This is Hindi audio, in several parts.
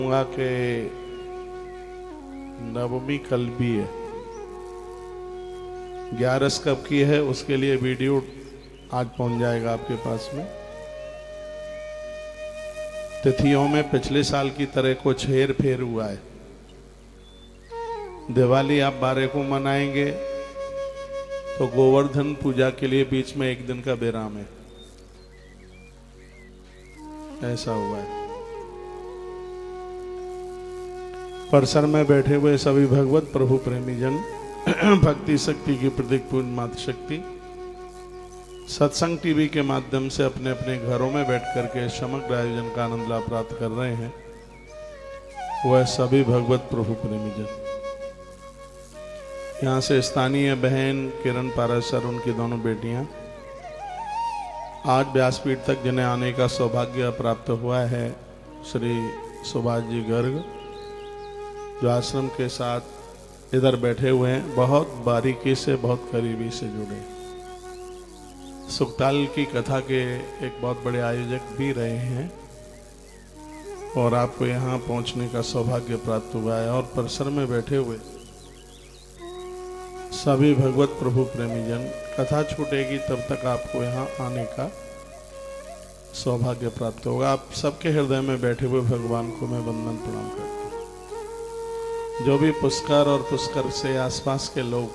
कहूँगा कि नवमी कल भी है, 11 कब की है उसके लिए वीडियो आज पहुंच जाएगा आपके पास में। तिथियों में पिछले साल की तरह कुछ हेर फेर हुआ है। दिवाली आप 12 को मनाएंगे तो गोवर्धन पूजा के लिए बीच में एक दिन का विराम है, ऐसा हुआ है। परिसर में बैठे हुए सभी भगवत प्रभु प्रेमी जन, भक्ति शक्ति की प्रतीक पूर्ण मात्र शक्ति सत्संग टीवी के माध्यम से अपने अपने घरों में बैठ करके समग्र आयोजन का आनंद लाभ प्राप्त कर रहे हैं, वह सभी भगवत प्रभु प्रेमी जन। यहाँ से स्थानीय बहन किरण पाराशर, उनकी दोनों बेटियां आज व्यासपीठ तक जिन्हें आने का सौभाग्य प्राप्त हुआ है, श्री सुभाष जी गर्ग जो आश्रम के साथ इधर बैठे हुए हैं, बहुत बारीकी से बहुत करीबी से जुड़े। सुखताल की कथा के एक बहुत बड़े आयोजक भी रहे हैं और आपको यहाँ पहुँचने का सौभाग्य प्राप्त हुआ है। और परिसर में बैठे हुए सभी भगवत प्रभु प्रेमी जन, कथा छूटेगी तब तक आपको यहाँ आने का सौभाग्य प्राप्त होगा। आप सबके हृदय में बैठे हुए भगवान को मैं वंदन प्रणाम करता हूँ। जो भी पुष्कर और पुष्कर से आसपास के लोग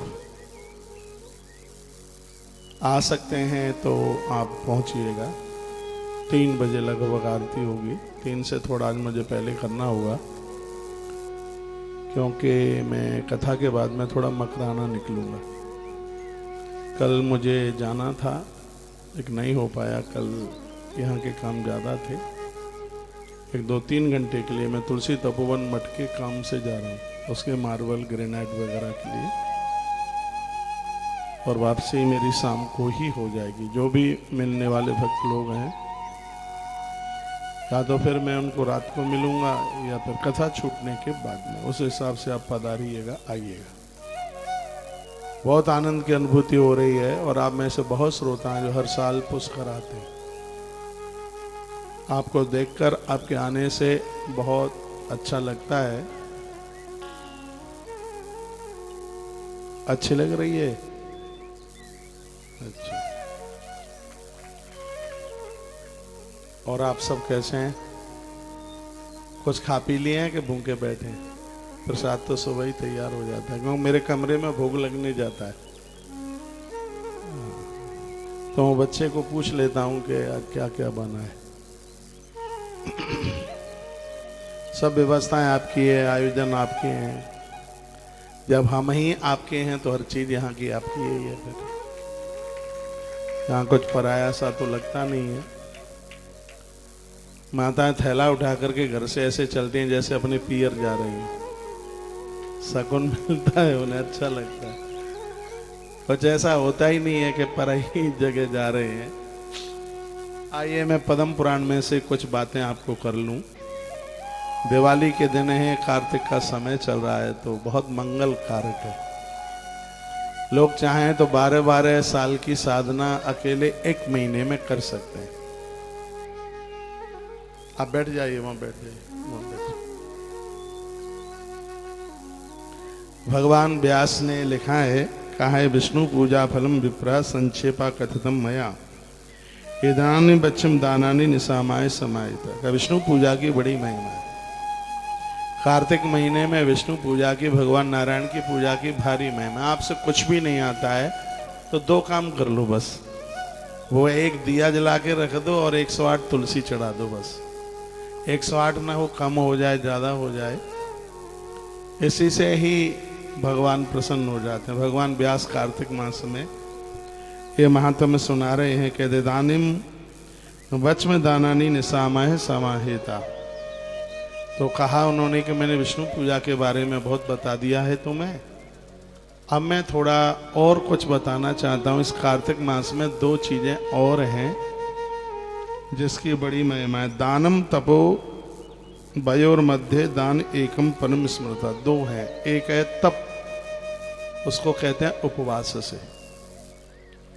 आ सकते हैं तो आप पहुंचिएगा। 3 बजे लगभग आरती होगी। 3 से थोड़ा आज मुझे पहले करना होगा क्योंकि मैं कथा के बाद में थोड़ा मकराना निकलूंगा। कल मुझे जाना था लेकिन नहीं हो पाया, कल यहाँ के काम ज़्यादा थे। 1-2-3 घंटे के लिए मैं तुलसी तपोवन मठ के काम से जा रहा हूँ, उसके मार्बल ग्रेनाइट वगैरह के लिए, और वापसी मेरी शाम को ही हो जाएगी। जो भी मिलने वाले भक्त लोग हैं, या तो फिर मैं उनको रात को मिलूंगा या फिर कथा छूटने के बाद में, उस हिसाब से आप पधारिएगा, आइएगा। बहुत आनंद की अनुभूति हो रही है और आप में से बहुत श्रोता हैं जो हर साल पुष्कर आते हैं। आपको देखकर आपके आने से बहुत अच्छा लगता है। अच्छी लग रही है? अच्छा। और आप सब कैसे हैं? कुछ खा पी लिए हैं कि भूखे बैठे हैं? प्रसाद तो सुबह ही तैयार हो जाता है क्योंकि मेरे कमरे में भोग लगने जाता है। तो मैं बच्चे को पूछ लेता हूं कि आज क्या क्या बना है। सब व्यवस्थाएं आपकी है, आयोजन आपके हैं। जब हम ही आपके हैं तो हर चीज यहाँ की आपकी ही है। फिर यहाँ कुछ पराया सा तो लगता नहीं है। माताएं थैला उठा करके घर से ऐसे चलती हैं जैसे अपने पियर जा रही हैं। शकुन मिलता है, उन्हें अच्छा लगता है। कुछ ऐसा होता ही नहीं है कि पराई जगह जा रहे हैं। आइए मैं पद्म पुराण में से कुछ बातें आपको कर लूं। दिवाली के दिन है, कार्तिक का समय चल रहा है, तो बहुत मंगल कारक है। लोग चाहें तो 12-12 साल की साधना अकेले 1 महीने में कर सकते हैं। आप बैठ जाइए, वहां बैठ जाइए, वहां बैठ जाइए। भगवान व्यास ने लिखा है, कहा है, विष्णु पूजा फलम विप्रा संक्षेपा कथितम मया इदानी बच्चम दानानी निसामाय समायिता। विष्णु पूजा की बड़ी महिमा है। कार्तिक महीने में विष्णु पूजा की, भगवान नारायण की पूजा की भारी महिमा। आपसे कुछ भी नहीं आता है तो 2 काम कर लो बस। वो 1 दिया जला के रख दो और 108 तुलसी चढ़ा दो बस। 108 ना हो, कम हो जाए, ज़्यादा हो जाए, इसी से ही भगवान प्रसन्न हो जाते हैं। भगवान व्यास कार्तिक मास में ये महात्म्य सुना रहे हैं कि दानिम वच में दानानी निसामाय समाहिता। तो कहा उन्होंने कि मैंने विष्णु पूजा के बारे में बहुत बता दिया है तुम्हें, अब मैं थोड़ा और कुछ बताना चाहता हूँ। इस कार्तिक मास में 2 चीजें और हैं जिसकी बड़ी महिमा है। दानम तपो वयोर मध्य दान एकम परम स्मृता। 2 है, एक है तप, उसको कहते हैं उपवास से,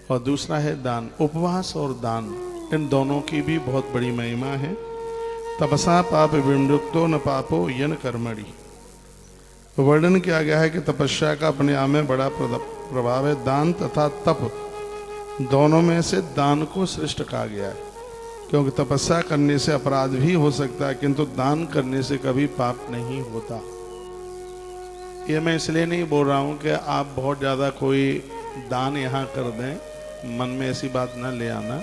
और दूसरा है दान। उपवास और दान, इन दोनों की भी बहुत बड़ी महिमा है। तपसा पाप विमुक्तो न पापो यन कर्मणि। वर्णन किया गया है कि तपस्या का अपने आप में बड़ा प्रभाव है। दान तथा तप दोनों में से दान को श्रेष्ठ कहा गया है, क्योंकि तपस्या करने से अपराध भी हो सकता है, किंतु दान करने से कभी पाप नहीं होता। ये मैं इसलिए नहीं बोल रहा हूं कि आप बहुत ज़्यादा कोई दान यहाँ कर दें, मन में ऐसी बात ना ले आना।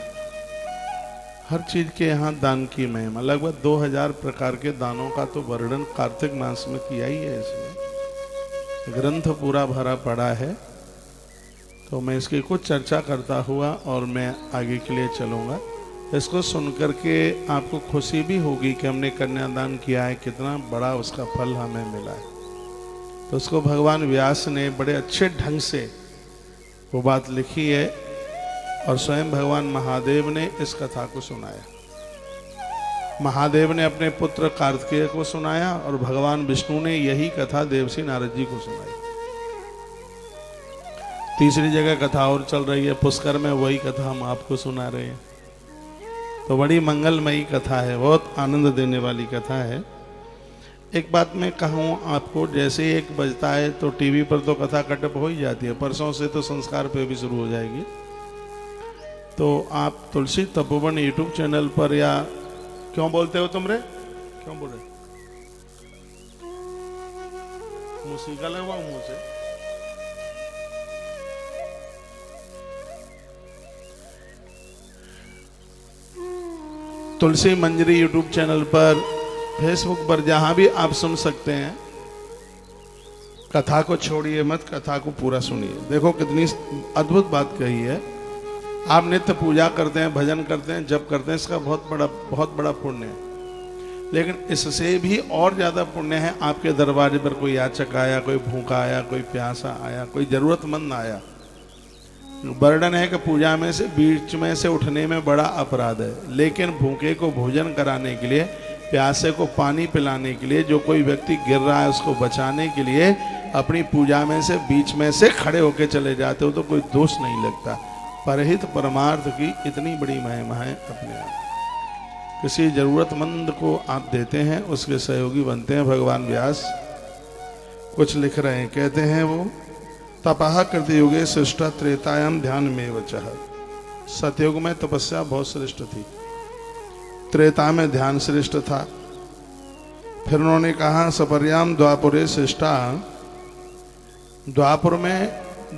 हर चीज़ के यहाँ दान की महिमा, लगभग 2000 प्रकार के दानों का तो वर्णन कार्तिक मास में किया ही है। इसमें ग्रंथ पूरा भरा पड़ा है, तो मैं इसकी कुछ चर्चा करता हुआ और मैं आगे के लिए चलूँगा। इसको सुनकर के आपको खुशी भी होगी कि हमने कन्यादान किया है, कितना बड़ा उसका फल हमें मिला है। तो उसको भगवान व्यास ने बड़े अच्छे ढंग से वो बात लिखी है, और स्वयं भगवान महादेव ने इस कथा को सुनाया। महादेव ने अपने पुत्र कार्तिकेय को सुनाया, और भगवान विष्णु ने यही कथा देवसी नारद जी को सुनाई। तीसरी जगह कथा और चल रही है, पुष्कर में वही कथा हम आपको सुना रहे हैं। तो बड़ी मंगलमयी कथा है, बहुत आनंद देने वाली कथा है। एक बात मैं कहूँ आपको, जैसे 1 बजता है तो टीवी पर तो कथा कटअप हो ही जाती है, परसों से तो संस्कार पे भी शुरू हो जाएगी। तो आप तुलसी तपोवन यूट्यूब चैनल पर, या क्यों बोलते हो तुम रे, क्यों बोल रहे, मुसीका लगवाऊं मुंह से? तुलसी मंजरी यूट्यूब चैनल पर, फेसबुक पर, जहां भी आप सुन सकते हैं, कथा को छोड़िए मत, कथा को पूरा सुनिए। देखो कितनी अद्भुत बात कही है। आप नित्य पूजा करते हैं, भजन करते हैं, जप करते हैं, इसका बहुत बड़ा पुण्य है। लेकिन इससे भी और ज़्यादा पुण्य है, आपके दरवाजे पर कोई याचक आया, कोई भूखा आया, कोई प्यासा आया, कोई ज़रूरतमंद आया। वर्णन है कि पूजा में से बीच में से उठने में बड़ा अपराध है, लेकिन भूखे को भोजन कराने के लिए, प्यासे को पानी पिलाने के लिए, जो कोई व्यक्ति गिर रहा है उसको बचाने के लिए अपनी पूजा में से बीच में से खड़े होके चले जाते हो तो कोई दोष नहीं लगता। परहित परमार्थ की इतनी बड़ी महिमा है अपने आप। किसी जरूरतमंद को आप देते हैं, उसके सहयोगी बनते हैं। भगवान व्यास कुछ लिख रहे हैं, कहते हैं वो, तपः कृति युगे श्रेष्ठ त्रेतायाम ध्यान में वचः। सतयुग में तपस्या बहुत श्रेष्ठ थी, त्रेता में ध्यान श्रेष्ठ था। फिर उन्होंने कहा सपर्याम द्वापुरे श्रेष्ठा। द्वापुर में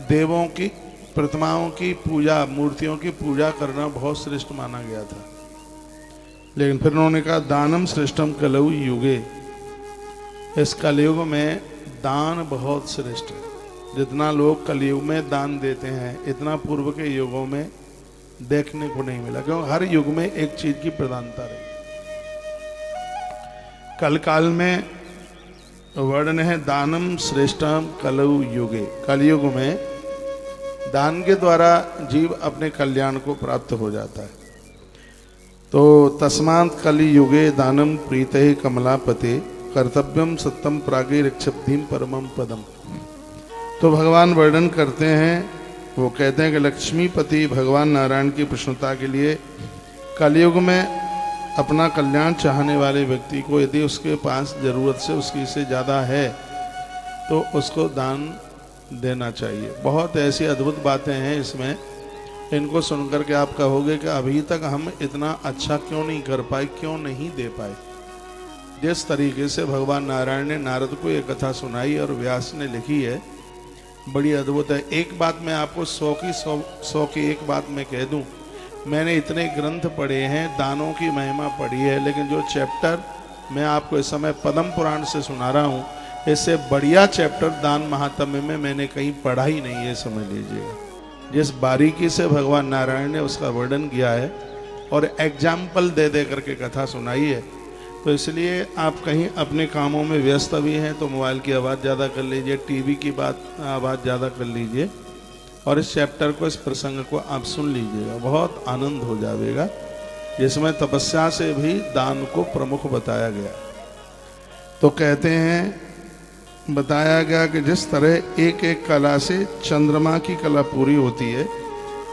देवों की प्रतिमाओं की पूजा, मूर्तियों की पूजा करना बहुत श्रेष्ठ माना गया था। लेकिन फिर उन्होंने कहा दानम श्रेष्ठम कलयु युगे। इस कलयुग में दान बहुत श्रेष्ठ है। जितना लोग कलयुग में दान देते हैं, इतना पूर्व के युगों में देखने को नहीं मिला, क्योंकि हर युग में एक चीज की प्रधानता रही। कल काल में वर्णन है दानम श्रेष्ठम कलयु युगे। कलयुग में दान के द्वारा जीव अपने कल्याण को प्राप्त हो जाता है। तो तस्मात् कलियुगे दानम प्रीते कमलापते कर्तव्यम सत्यम प्रागे रक्षब्धिम परमम पदम। तो भगवान वर्णन करते हैं, वो कहते हैं कि लक्ष्मीपति भगवान नारायण की प्रसन्नता के लिए कलयुग में अपना कल्याण चाहने वाले व्यक्ति को यदि उसके पास जरूरत से उसकी से ज़्यादा है तो उसको दान देना चाहिए। बहुत ऐसी अद्भुत बातें हैं इसमें, इनको सुनकर के आप कहोगे कि अभी तक हम इतना अच्छा क्यों नहीं कर पाए, क्यों नहीं दे पाए। जिस तरीके से भगवान नारायण ने नारद को ये कथा सुनाई और व्यास ने लिखी है, बड़ी अद्भुत है। एक बात मैं आपको 100 की एक बात मैं कह दूं, मैंने इतने ग्रंथ पढ़े हैं, दानों की महिमा पढ़ी है, लेकिन जो चैप्टर मैं आपको इस समय पद्म पुराण से सुना रहा हूँ, इससे बढ़िया चैप्टर दान महात्म्य में मैंने कहीं पढ़ा ही नहीं है, समझ लीजिएगा। जिस बारीकी से भगवान नारायण ने उसका वर्णन किया है और एग्जाम्पल दे दे करके कथा सुनाई है। तो इसलिए आप कहीं अपने कामों में व्यस्त भी हैं तो मोबाइल की आवाज़ ज़्यादा कर लीजिए, टीवी की आवाज़ ज़्यादा कर लीजिए और इस चैप्टर को, इस प्रसंग को आप सुन लीजिएगा, बहुत आनंद हो जाएगा। जिसमें तपस्या से भी दान को प्रमुख बताया गया। तो कहते हैं, बताया गया कि जिस तरह एक एक कला से चंद्रमा की कला पूरी होती है,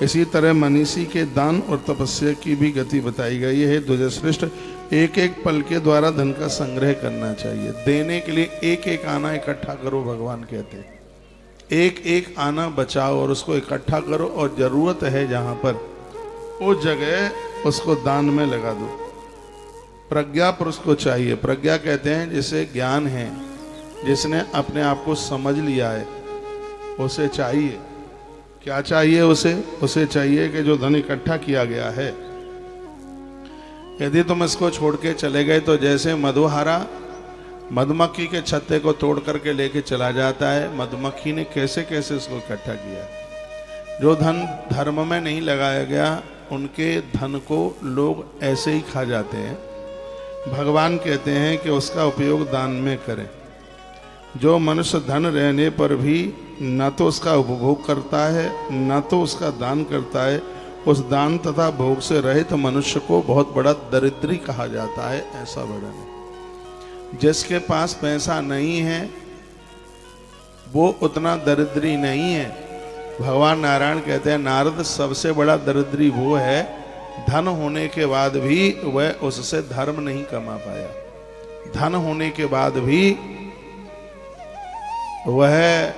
इसी तरह मनीषी के दान और तपस्या की भी गति बताई गई है। द्विजश्रेष्ठ एक एक पल के द्वारा धन का संग्रह करना चाहिए। देने के लिए एक एक आना इकट्ठा करो, भगवान कहते हैं। एक एक आना बचाओ और उसको इकट्ठा करो, और जरूरत है जहां पर उस जगह उसको दान में लगा दो। प्रज्ञा पुरुष को चाहिए। प्रज्ञा कहते हैं जिसे ज्ञान है, जिसने अपने आप को समझ लिया है, उसे चाहिए। क्या चाहिए उसे? उसे चाहिए कि जो धन इकट्ठा किया गया है, यदि तुम इसको छोड़ के चले गए तो जैसे मधुहारा मधुमक्खी के छत्ते को तोड़ करके लेके चला जाता है, मधुमक्खी ने कैसे कैसे उसको इकट्ठा किया। जो धन धर्म में नहीं लगाया गया, उनके धन को लोग ऐसे ही खा जाते हैं। भगवान कहते हैं कि उसका उपयोग दान में करें। जो मनुष्य धन रहने पर भी न तो उसका उपभोग करता है, न तो उसका दान करता है, उस दान तथा भोग से रहित मनुष्य को बहुत बड़ा दरिद्री कहा जाता है, ऐसा वर्णन है। जिसके पास पैसा नहीं है वो उतना दरिद्री नहीं है। भगवान नारायण कहते हैं, नारद सबसे बड़ा दरिद्री वो है धन होने के बाद भी वह उससे धर्म नहीं कमा पाया, धन होने के बाद भी वह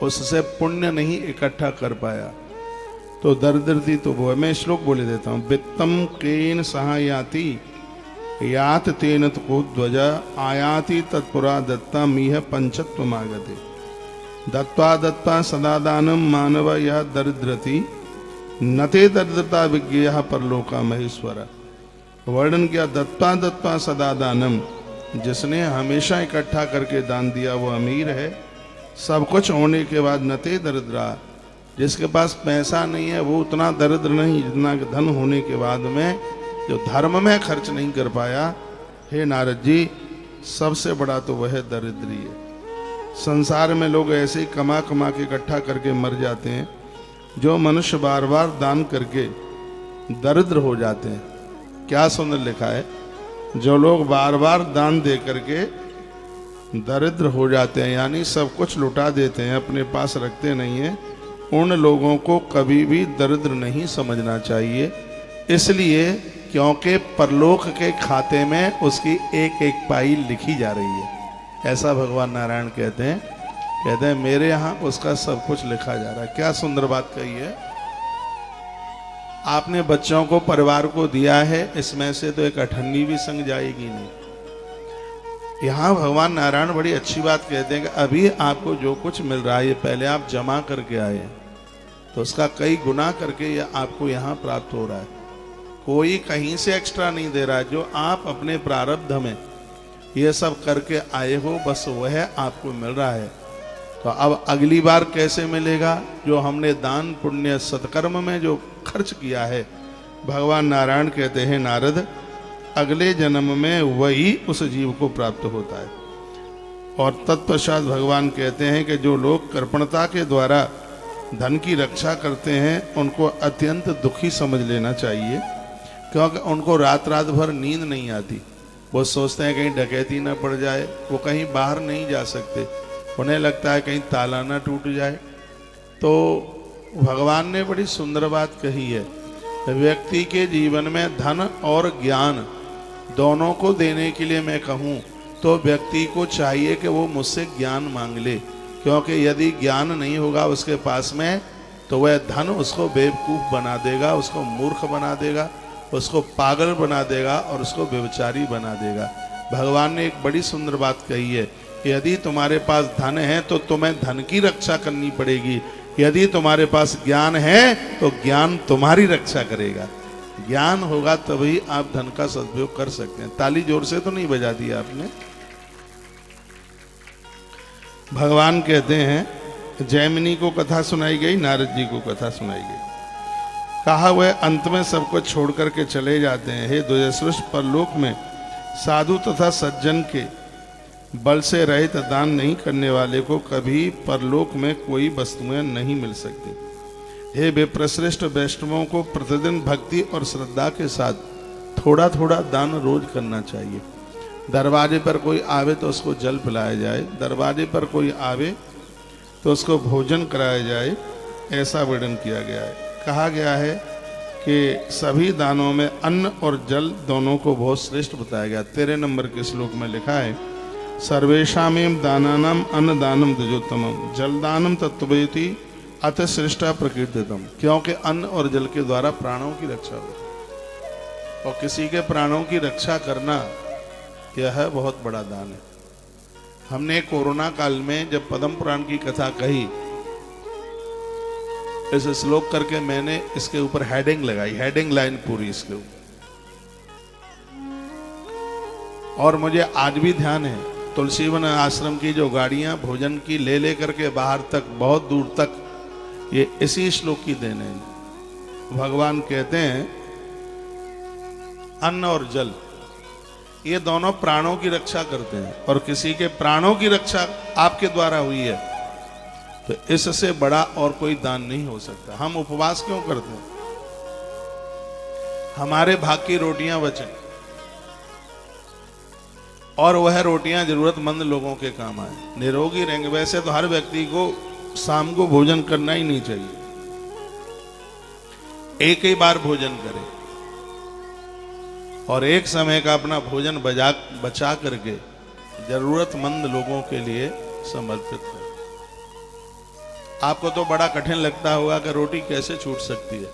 उससे पुण्य नहीं इकट्ठा कर पाया, तो दरिद्रती तो वो है। मैं श्लोक बोले देता हूं। वित्तम केन सहायाति यात तेन को ध्वजा आयाति तत्पुरा दत्ता मीह पंचत्व मागते दत्वा दत्ता सदा दानम मानव यह दरिद्रति नते दरिद्रता विज्ञेय परलोका महेश्वर। वर्णन किया दत्वा दत्वा सदा दानम, जिसने हमेशा इकट्ठा करके दान दिया वो अमीर है। सब कुछ होने के बाद नते दरिद्रा, जिसके पास पैसा नहीं है वो उतना दरिद्र नहीं जितना धन होने के बाद में जो धर्म में खर्च नहीं कर पाया। हे नारद जी, सबसे बड़ा तो वह दरिद्री है। संसार में लोग ऐसे ही कमा कमा के इकट्ठा करके मर जाते हैं। जो मनुष्य बार बार दान करके दरिद्र हो जाते हैं, क्या सुंदर लिखा है, जो लोग बार बार दान दे करके दरिद्र हो जाते हैं, यानी सब कुछ लुटा देते हैं, अपने पास रखते नहीं हैं, उन लोगों को कभी भी दरिद्र नहीं समझना चाहिए। इसलिए क्योंकि परलोक के खाते में उसकी एक एक पाई लिखी जा रही है, ऐसा भगवान नारायण कहते हैं मेरे यहाँ उसका सब कुछ लिखा जा रहा है। क्या सुंदर बात कही है। आपने बच्चों को, परिवार को दिया है, इसमें से तो एक अठन्नी भी संग जाएगी नहीं। यहाँ भगवान नारायण बड़ी अच्छी बात कहते हैं कि अभी आपको जो कुछ मिल रहा है ये पहले आप जमा करके आए, तो उसका कई गुना करके ये आपको यहाँ प्राप्त हो रहा है। कोई कहीं से एक्स्ट्रा नहीं दे रहा है, जो आप अपने प्रारब्ध में ये सब करके आए हो बस वह आपको मिल रहा है। तो अब अगली बार कैसे मिलेगा? जो हमने दान पुण्य सत्कर्म में जो खर्च किया है, भगवान नारायण कहते हैं नारद, अगले जन्म में वही उस जीव को प्राप्त होता है। और तत्पश्चात भगवान कहते हैं कि जो लोग कृपणता के द्वारा धन की रक्षा करते हैं उनको अत्यंत दुखी समझ लेना चाहिए, क्योंकि उनको रात रात भर नींद नहीं आती। वो सोचते हैं कहीं डकैती ना पड़ जाए, वो कहीं बाहर नहीं जा सकते, उन्हें लगता है कहीं ताला ना टूट जाए। तो भगवान ने बड़ी सुंदर बात कही है, व्यक्ति के जीवन में धन और ज्ञान दोनों को देने के लिए मैं कहूँ तो व्यक्ति को चाहिए कि वो मुझसे ज्ञान मांग ले, क्योंकि यदि ज्ञान नहीं होगा उसके पास में तो वह धन उसको बेवकूफ़ बना देगा, उसको मूर्ख बना देगा, उसको पागल बना देगा और उसको व्यभिचारी बना देगा। भगवान ने एक बड़ी सुंदर बात कही है, यदि तुम्हारे पास धन है तो तुम्हें धन की रक्षा करनी पड़ेगी, यदि तुम्हारे पास ज्ञान है तो ज्ञान तुम्हारी रक्षा करेगा। ज्ञान होगा तभी आप धन का सदुपयोग कर सकते हैं। ताली जोर से तो नहीं बजा दी आपने। भगवान कहते हैं जैमिनी को कथा सुनाई गई, नारद जी को कथा सुनाई गई। कहा वह अंत में सब कुछ छोड़ करके चले जाते हैं। हे द्विजश्रेष्ठ, परलोक में साधु तथा सज्जन के बल से रहित दान नहीं करने वाले को कभी परलोक में कोई वस्तुएं नहीं मिल सकती। हे विप्रश्रेष्ठ, वैष्णवों को प्रतिदिन भक्ति और श्रद्धा के साथ थोड़ा थोड़ा दान रोज करना चाहिए। दरवाजे पर कोई आवे तो उसको जल पिलाया जाए, दरवाजे पर कोई आवे तो उसको भोजन कराया जाए, ऐसा वर्णन किया गया है। कहा गया है कि सभी दानों में अन्न और जल दोनों को बहुत श्रेष्ठ बताया गया। 13 नंबर के श्लोक में लिखा है, सर्वेशामेव दानानाम अन्नदानम द्विजोत्तमम जलदानम तत्त्वयति अत श्रेष्ठा प्रकीर्तितम। क्योंकि अन्न और जल के द्वारा प्राणों की रक्षा होती है, और किसी के प्राणों की रक्षा करना यह बहुत बड़ा दान है। हमने कोरोना काल में जब पद्म पुराण की कथा कही, इस श्लोक करके मैंने इसके ऊपर हेडिंग लगाई, हेडिंग लाइन पूरी इसके ऊपर। और मुझे आज भी ध्यान है, तुलसीवन आश्रम की जो गाड़ियां भोजन की ले करके बाहर तक, बहुत दूर तक, ये इसी श्लोक की देन है। भगवान कहते हैं अन्न और जल ये दोनों प्राणों की रक्षा करते हैं, और किसी के प्राणों की रक्षा आपके द्वारा हुई है तो इससे बड़ा और कोई दान नहीं हो सकता। हम उपवास क्यों करते हैं? हमारे भाग की रोटियां बचें और वह रोटियां जरूरतमंद लोगों के काम आए, निरोगी रहेंगे। वैसे तो हर व्यक्ति को शाम को भोजन करना ही नहीं चाहिए, एक ही बार भोजन करें और एक समय का अपना भोजन बचा करके जरूरतमंद लोगों के लिए समर्पित करें। आपको तो बड़ा कठिन लगता होगा कि रोटी कैसे छूट सकती है।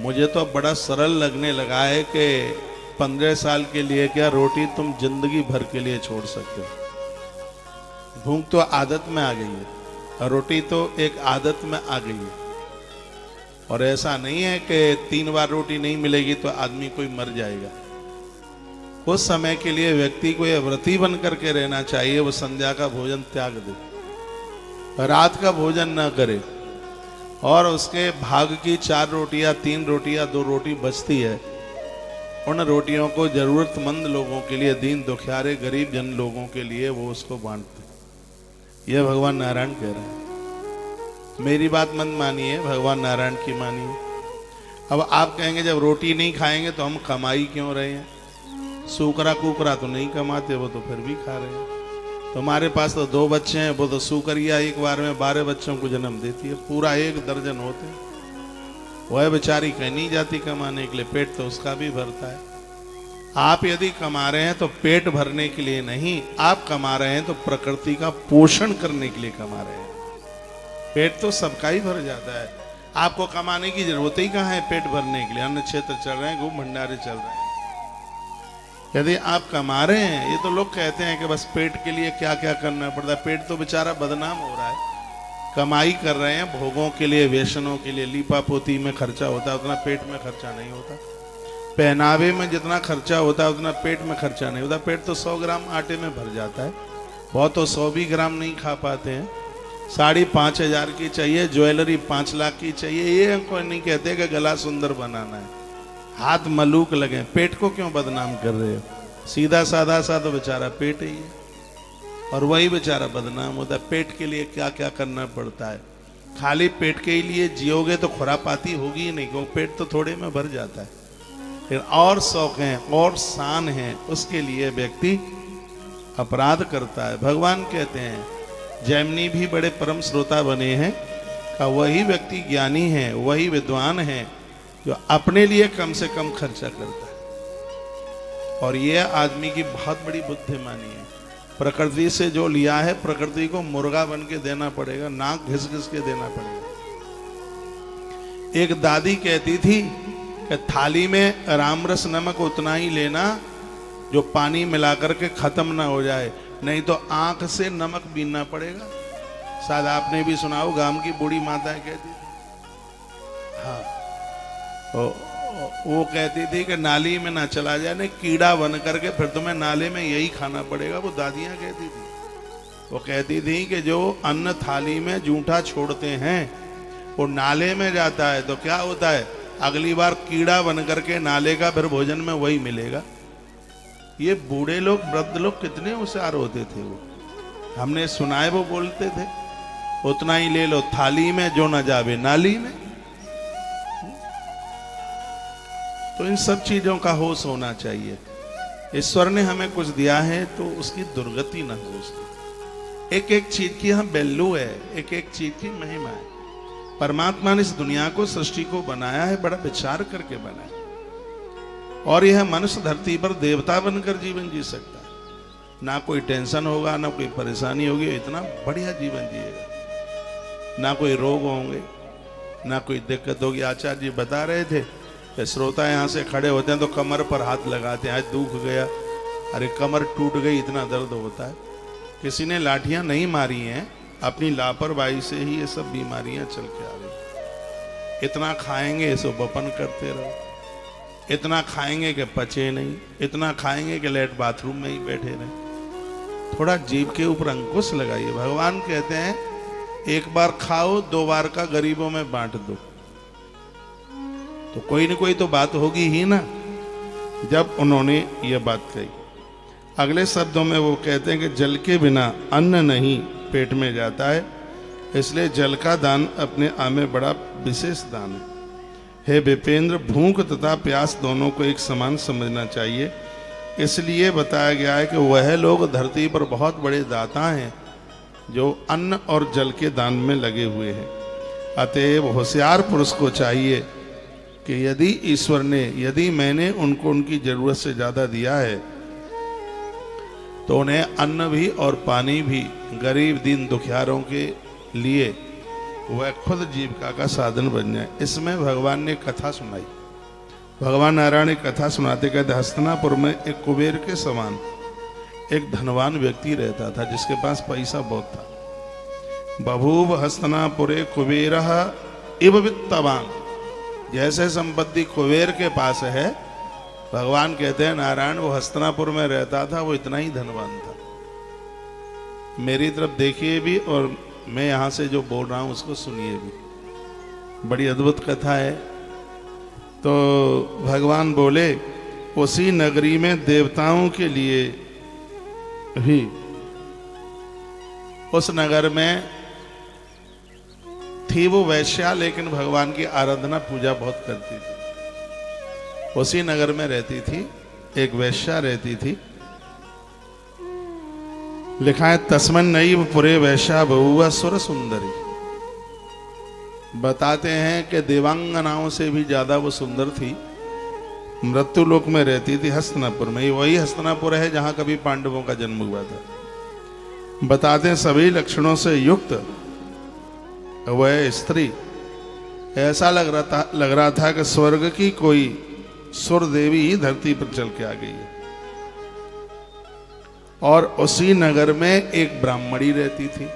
मुझे तो बड़ा सरल लगने लगा है कि 15 साल के लिए क्या, रोटी तुम जिंदगी भर के लिए छोड़ सकते हो। भूख तो आदत में आ गई है, और रोटी तो एक आदत में आ गई है। और ऐसा नहीं है कि 3 बार रोटी नहीं मिलेगी तो आदमी कोई मर जाएगा। कुछ समय के लिए व्यक्ति को यह व्रती बन करके रहना चाहिए, वो संध्या का भोजन त्याग दे, रात का भोजन न करे, और उसके भाग की 4 रोटियां, 3 रोटियां, 2 रोटी बचती है, उन रोटियों को जरूरतमंद लोगों के लिए, दीन दुखियारे गरीब जन लोगों के लिए वो उसको बांटते। यह भगवान नारायण कह रहे हैं। मेरी बात मत मानिए, भगवान नारायण की मानिए। अब आप कहेंगे जब रोटी नहीं खाएंगे तो हम कमाई क्यों रहे हैं? सूकरा कुकरा तो नहीं कमाते, वो तो फिर भी खा रहे हैं। तुम्हारे पास तो 2 बच्चे हैं, वो तो सूकरिया एक बार में 12 बच्चों को जन्म देती है, पूरा 1 दर्जन होते हैं। वह बेचारी कहीं नहीं जाती कमाने के लिए, पेट तो उसका भी भरता है। आप यदि कमा रहे हैं तो पेट भरने के लिए नहीं, आप कमा रहे हैं तो प्रकृति का पोषण करने के लिए कमा रहे हैं। पेट तो सबका ही भर जाता है, आपको कमाने की जरूरत ही कहाँ है पेट भरने के लिए। अन्न क्षेत्र चल रहे हैं, गो भंडारे चल रहे हैं। यदि आप कमा रहे हैं, ये तो लोग कहते हैं कि बस पेट के लिए क्या क्या करना पड़ता है। पेट तो बेचारा बदनाम हो रहा है। कमाई कर रहे हैं भोगों के लिए, व्यसनों के लिए, लीपा पोती में खर्चा होता है, उतना पेट में खर्चा नहीं होता। पहनावे में जितना खर्चा होता है उतना पेट में खर्चा नहीं होता। पेट तो 100 ग्राम आटे में भर जाता है, बहुत तो 100 भी ग्राम नहीं खा पाते हैं। साड़ी 5,000 की चाहिए, ज्वेलरी 5 लाख की चाहिए। ये हमको नहीं कहते कि गला सुंदर बनाना है, हाथ मलूक लगे। पेट को क्यों बदनाम कर रहे हो? सीधा साधा सा तो बेचारा पेट ही है, और वही बेचारा बदनाम होता है। पेट के लिए क्या क्या करना पड़ता है। खाली पेट के लिए जियोगे तो खुरापाती होगी ही नहीं, क्योंकि पेट तो थोड़े में भर जाता है। फिर और शौक हैं और शान है, उसके लिए व्यक्ति अपराध करता है। भगवान कहते हैं, जैमिनी भी बड़े परम श्रोता बने हैं का वही व्यक्ति ज्ञानी है, वही विद्वान है जो अपने लिए कम से कम खर्चा करता है। और यह आदमी की बहुत बड़ी बुद्धिमानी है। प्रकृति से जो लिया है, प्रकृति को मुर्गा बन के देना पड़ेगा, नाक घिस घिस के देना पड़ेगा। एक दादी कहती थी कि थाली में रामरस नमक उतना ही लेना जो पानी मिलाकर के खत्म ना हो जाए, नहीं तो आंख से नमक बीनना पड़ेगा। शायद आपने भी सुना हो, गांव की बूढ़ी माताएं कहती थी। हाँ, वो कहती थी कि नाली में ना चला जाए, नहीं कीड़ा बन करके फिर तुम्हें नाले में यही खाना पड़ेगा। वो दादियां कहती थी। वो कहती थी कि जो अन्न थाली में जूठा छोड़ते हैं वो नाले में जाता है तो क्या होता है, अगली बार कीड़ा बन करके नाले का फिर भोजन में वही मिलेगा। ये बूढ़े लोग, वृद्ध लोग कितने होशियार होते थे। वो हमने सुना है, वो बोलते थे उतना ही ले लो थाली में जो न जावे नाली में। तो इन सब चीजों का होश होना चाहिए। ईश्वर ने हमें कुछ दिया है तो उसकी दुर्गति न हो। एक एक चीज की हम वैल्यू है, एक एक चीज की महिमा है। परमात्मा ने इस दुनिया को, सृष्टि को बनाया है, बड़ा विचार करके बनाया। और यह मनुष्य धरती पर देवता बनकर जीवन जी सकता है। ना कोई टेंशन होगा, ना कोई परेशानी होगी, इतना बढ़िया जीवन जिएगा। ना कोई रोग होंगे, ना कोई दिक्कत होगी। आचार्य जी बता रहे थे कि श्रोता यहाँ से खड़े होते हैं तो कमर पर हाथ लगाते हैं, आज दुख गया, अरे कमर टूट गई, इतना दर्द होता है। किसी ने लाठियां नहीं मारी हैं, अपनी लापरवाही से ही ये सब बीमारियां चल के आ रही। इतना खाएंगे सो बपन करते रहो, इतना खाएंगे कि पचे नहीं, इतना खाएंगे कि लेट बाथरूम में ही बैठे रहे। थोड़ा जीभ के ऊपर अंकुश लगाइए। भगवान कहते हैं एक बार खाओ, 2 बार का गरीबों में बांट दो। तो कोई न कोई तो बात होगी ही ना। जब उन्होंने ये बात कही, अगले शब्दों में वो कहते हैं कि जल के बिना अन्न नहीं पेट में जाता है, इसलिए जल का दान अपने आप में बड़ा विशेष दान है। हे विपेंद्र, भूख तथा प्यास दोनों को एक समान समझना चाहिए। इसलिए बताया गया है कि वह लोग धरती पर बहुत बड़े दाता हैं जो अन्न और जल के दान में लगे हुए हैं। अतएव होशियार पुरुष को चाहिए कि यदि मैंने उनको उनकी जरूरत से ज्यादा दिया है तो उन्हें अन्न भी और पानी भी गरीब दीन दुखियारों के लिए वह खुद जीविका का साधन बन जाए। इसमें भगवान ने कथा सुनाई। भगवान नारायण ने कथा सुनाते कहते, हस्तिनापुर में एक कुबेर के समान एक धनवान व्यक्ति रहता था जिसके पास पैसा बहुत था। बभूव हस्तिनापुरे कुबेरः इव वित्तवान। जैसे संपत्ति कुबेर के पास है, भगवान कहते हैं नारायण वो हस्तिनापुर में रहता था, वो इतना ही धनवान था। मेरी तरफ देखिए भी और मैं यहां से जो बोल रहा हूं उसको सुनिए भी। बड़ी अद्भुत कथा है। तो भगवान बोले, उसी नगरी में देवताओं के लिए भी, उस नगर में थी वो वैश्या, लेकिन भगवान की आराधना पूजा बहुत करती थी। उसी नगर में रहती थी एक वैश्या रहती थी। लिखा है तस्मन नैव पुरे वैश्या बहुआ सुर सुंदरी। बताते हैं कि देवांगनाओं से भी ज्यादा वो सुंदर थी। मृत्यु लोक में रहती थी हस्तिनापुर में। ये वही हस्तिनापुर है जहां कभी पांडवों का जन्म हुआ था। बताते हैं सभी लक्षणों से युक्त वह स्त्री, ऐसा लग रहा था कि स्वर्ग की कोई सुर देवी ही धरती पर चल के आ गई है। और उसी नगर में एक ब्राह्मणी रहती थी।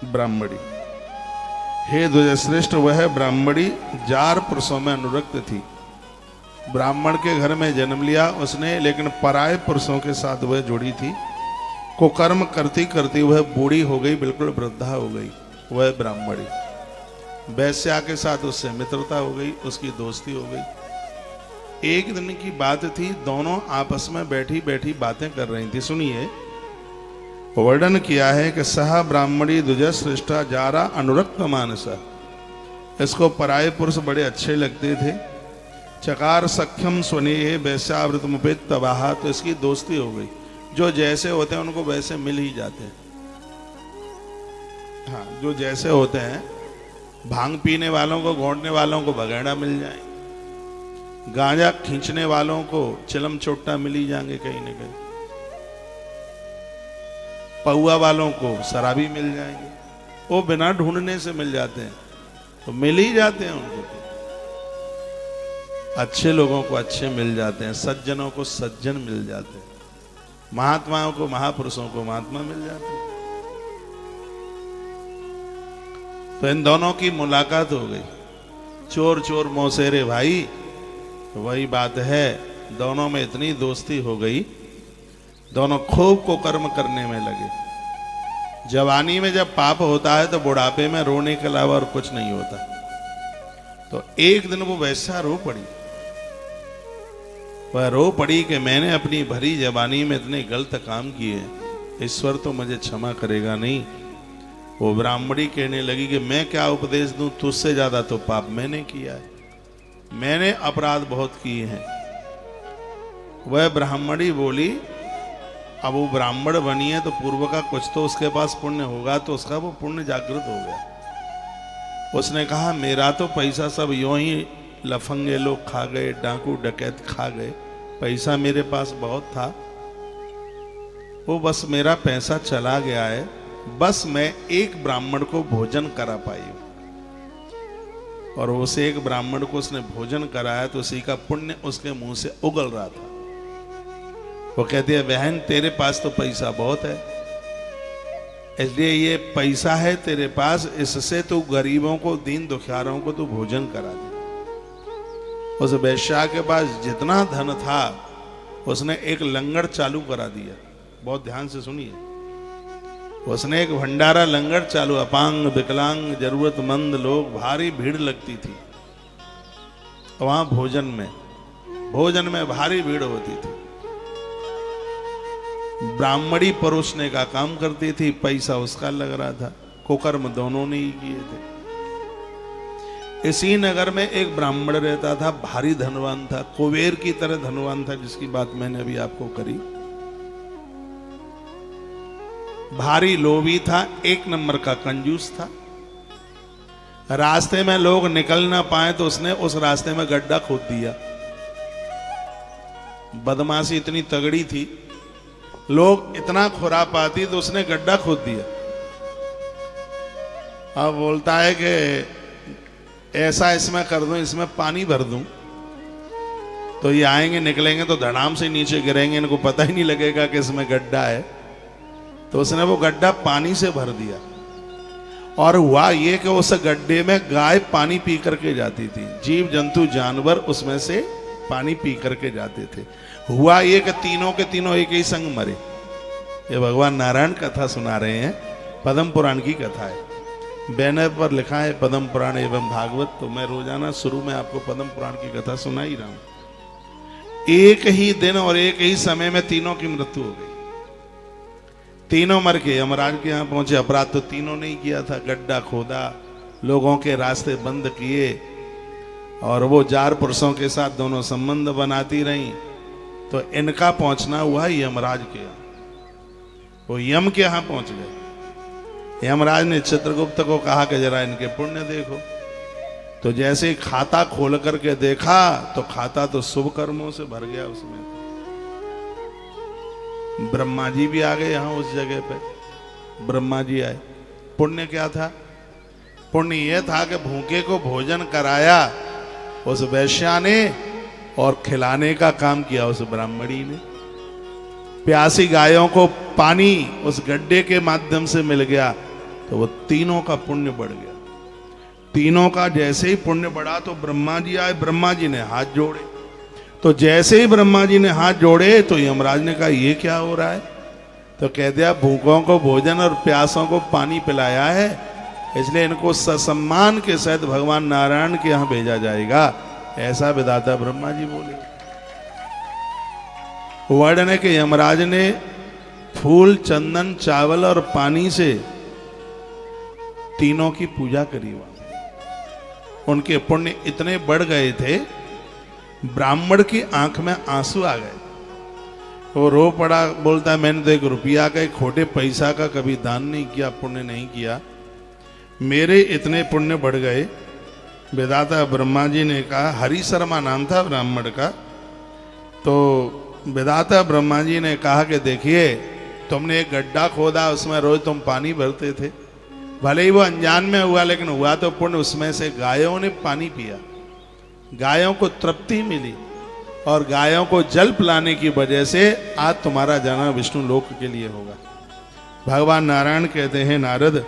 ब्राह्मणी, हे द्विजश्रेष्ठ, वह ब्राह्मणी जार पुरुषों में अनुरक्त थी। ब्राह्मण के घर में जन्म लिया उसने, लेकिन पराये पुरुषों के साथ वह जुड़ी थी। कुकर्म करती करती वह बूढ़ी हो गई, बिल्कुल वृद्धा हो गई। वह ब्राह्मणी वैश्या के साथ उससे मित्रता हो गई, उसकी दोस्ती हो गई। एक दिन की बात थी, दोनों आपस में बैठी बैठी बातें कर रही थी। सुनिए, वर्णन किया है कि सह ब्राह्मणी द्विजश्रेष्ठा जारा अनुरक्त मानसा। इसको पराये पुरुष बड़े अच्छे लगते थे। चकार सख्यम स्वनेह वैश्यावृतमुपेत तबाहा, तो इसकी दोस्ती हो गई। जो जैसे होते हैं उनको वैसे मिल ही जाते हैं। हाँ, जो जैसे होते हैं, भांग पीने वालों को, घोंटने वालों को बगैड़ा मिल जाएंगे, गांजा खींचने वालों को चिलम चोट्टा मिल ही जाएंगे कहीं न कहीं, पौआ वालों को शराबी मिल जाएंगे। वो बिना ढूंढने से मिल जाते हैं, तो मिल ही जाते हैं उनको। अच्छे लोगों को अच्छे मिल जाते हैं, सज्जनों को सज्जन मिल जाते हैं, महात्माओं को, महापुरुषों को महात्मा मिल जाते हैं। तो इन दोनों की मुलाकात हो गई। चोर चोर मौसेरे भाई, तो वही बात है, दोनों में इतनी दोस्ती हो गई, दोनों खूब को कर्म करने में लगे। जवानी में जब पाप होता है तो बुढ़ापे में रोने के अलावा और कुछ नहीं होता। तो एक दिन वो वैसा रो पड़ी, वह रो पड़ी कि मैंने अपनी भरी जवानी में इतने गलत काम किए, ईश्वर तो मुझे क्षमा करेगा नहीं। वो ब्राह्मणी कहने लगी कि मैं क्या उपदेश दूं, तुझसे ज्यादा तो पाप मैंने किया है, मैंने अपराध बहुत किए हैं। वह ब्राह्मणी बोली, अब वो ब्राह्मण बनी है तो पूर्व का कुछ तो उसके पास पुण्य होगा, तो उसका वो पुण्य जागृत हो गया। उसने कहा मेरा तो पैसा सब यूं ही लफंगे लोग खा गए, डाकू डकैत खा गए, पैसा मेरे पास बहुत था, वो बस मेरा पैसा चला गया है, बस मैं एक ब्राह्मण को भोजन करा पाई हूं। और उसे एक ब्राह्मण को उसने भोजन कराया तो उसी का पुण्य उसके मुंह से उगल रहा था। वो कहती है बहन तेरे पास तो पैसा बहुत है, इसलिए ये पैसा है तेरे पास, इससे तू गरीबों को, दीन दुखियारों को तू भोजन करा दे। उस वैश्या के पास जितना धन था उसने एक लंगर चालू करा दिया। बहुत ध्यान से सुनिए, उसने एक भंडारा लंगर चालू, अपांग विकलांग जरूरतमंद लोग, भारी भीड़ लगती थी वहां भोजन में भारी भीड़ होती थी। ब्राह्मणी परोसने का काम करती थी, पैसा उसका लग रहा था, कुकर्म दोनों ने ही किए थे। इसी नगर में एक ब्राह्मण रहता था, भारी धनवान था, कुबेर की तरह धनवान था, जिसकी बात मैंने अभी आपको करी। भारी लोभी था, एक नंबर का कंजूस था। रास्ते में लोग निकल ना पाए तो उसने उस रास्ते में गड्ढा खोद दिया। बदमाशी इतनी तगड़ी थी, लोग इतना खुरापाती, तो उसने गड्ढा खोद दिया। अब बोलता है कि ऐसा इसमें कर दूं, इसमें पानी भर दूं, तो ये आएंगे निकलेंगे तो धड़ाम से नीचे गिरेंगे, इनको पता ही नहीं लगेगा कि इसमें गड्ढा है। तो उसने वो गड्ढा पानी से भर दिया, और हुआ ये कि उस गड्ढे में गाय पानी पी करके जाती थी, जीव जंतु जानवर उसमें से पानी पी करके जाते थे। हुआ ये कि तीनों के तीनों एक ही संग मरे। ये भगवान नारायण कथा सुना रहे हैं, पद्म पुराण की कथा है। बैनर पर लिखा है पद्म पुराण एवं भागवत, तो मैं रोजाना शुरू में आपको पद्म पुराण की कथा सुना ही रहा हूं। एक ही दिन और एक ही समय में तीनों की मृत्यु हो गई। तीनों मर के यमराज के यहां पहुंचे। अपराध तो तीनों ने ही किया था, गड्ढा खोदा, लोगों के रास्ते बंद किए, और वो जार पुरुषों के साथ दोनों संबंध बनाती रहीं। तो इनका पहुंचना हुआ यमराज के यहाँ, वो यम के यहां पहुंच गए। यमराज ने चित्रगुप्त को कहा कि जरा इनके पुण्य देखो। तो जैसे ही खाता खोल करके देखा तो खाता तो शुभ कर्मों से भर गया उसमें। ब्रह्मा जी भी आ गए यहां उस जगह पे। ब्रह्मा जी आए। पुण्य क्या था? पुण्य यह था कि भूखे को भोजन कराया उस वैश्या ने, और खिलाने का काम किया उस ब्राह्मणी ने। प्यासी गायों को पानी उस गड्ढे के माध्यम से मिल गया, तो वो तीनों का पुण्य बढ़ गया। तीनों का जैसे ही पुण्य बढ़ा तो ब्रह्मा जी आए। ब्रह्मा जी ने हाथ जोड़े। तो जैसे ही ब्रह्मा जी ने हाथ जोड़े तो यमराज ने कहा ये क्या हो रहा है? तो कह दिया भूखों को भोजन और प्यासों को पानी पिलाया है, इसलिए इनको ससम्मान के सहित भगवान नारायण के यहां भेजा जाएगा। ऐसा विधाता ब्रह्मा जी बोले। वर्णन है कि यमराज ने फूल, चंदन, चावल और पानी से तीनों की पूजा करी। उनके पुण्य इतने बढ़ गए थे, ब्राह्मण की आंख में आंसू आ गए। वो रो पड़ा, बोलता मैंने तो 1 रुपया का, 1 खोटे पैसा का कभी दान नहीं किया, पुण्य नहीं किया, मेरे इतने पुण्य बढ़ गए। विधाता ब्रह्मा जी ने कहा, हरि शर्मा नाम था ब्राह्मण का। तो विधाता ब्रह्मा जी ने कहा कि देखिए तुमने एक गड्ढा खोदा, उसमें रोज तुम पानी भरते थे, भले ही वो अनजान में हुआ, लेकिन हुआ तो पुण्य। उसमें से गायों ने पानी पिया, गायों को तृप्ति मिली, और गायों को जल पिलाने की वजह से आज तुम्हारा जाना विष्णु लोक के लिए होगा। भगवान नारायण कहते हैं, नारद,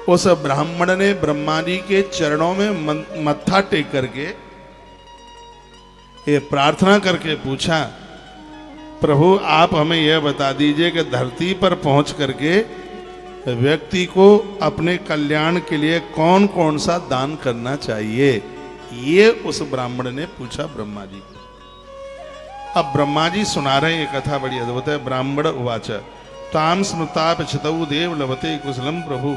उस ब्राह्मण ने ब्रह्मा जी के चरणों में मत्था टेक करके ये प्रार्थना करके पूछा, प्रभु आप हमें यह बता दीजिए कि धरती पर पहुंच करके व्यक्ति को अपने कल्याण के लिए कौन कौन सा दान करना चाहिए। ये उस ब्राह्मण ने पूछा ब्रह्मा जी को। अब ब्रह्मा जी सुना रहे ये कथा, बड़ी अद्भुत है। ब्राह्मण उवाच ताम स्मृताप छितौ देव लभते कुशलम प्रभु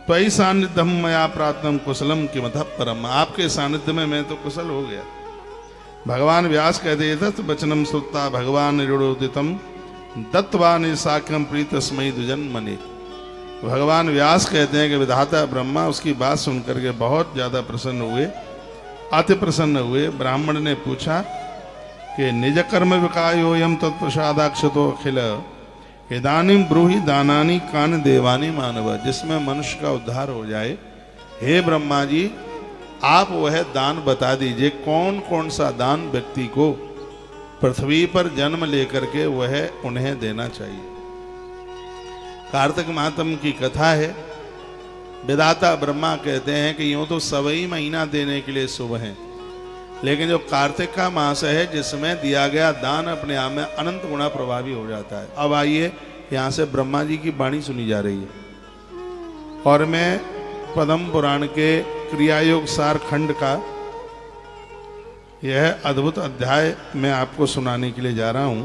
त्वयि सान्निध्यम मया प्राप्तम कुशलम किमतः परम। आपके सानिध्य में मैं तो कुशल हो गया। भगवान व्यास कहते तत् वचनम श्रुत्वा भगवान निरुदितम दत्तवान साक्यम प्रीतस्मयी दुजन्मने। भगवान व्यास कहते हैं कि विधाता ब्रह्मा उसकी बात सुनकर के बहुत ज्यादा प्रसन्न हुए, अति प्रसन्न हुए। ब्राह्मण ने पूछा कि निज कर्म विकायोयम तत्प्रसादाक्षतो अखिल इदानीम ब्रूहि दानानि कान देवानि मानव। जिसमें मनुष्य का उद्धार हो जाए, हे ब्रह्मा जी आप वह दान बता दीजिए, कौन कौन सा दान व्यक्ति को पृथ्वी पर जन्म लेकर के वह उन्हें देना चाहिए। कार्तिक मातम की कथा है। विधाता ब्रह्मा कहते हैं कि यूं तो सवई महीना देने के लिए शुभ है, लेकिन जो कार्तिक का मास है जिसमें दिया गया दान अपने आप में अनंत गुणा प्रभावी हो जाता है। अब आइए यहां से ब्रह्मा जी की वाणी सुनी जा रही है और मैं पद्म पुराण के क्रियायोग सार खंड का यह अद्भुत अध्याय मैं आपको सुनाने के लिए जा रहा हूं,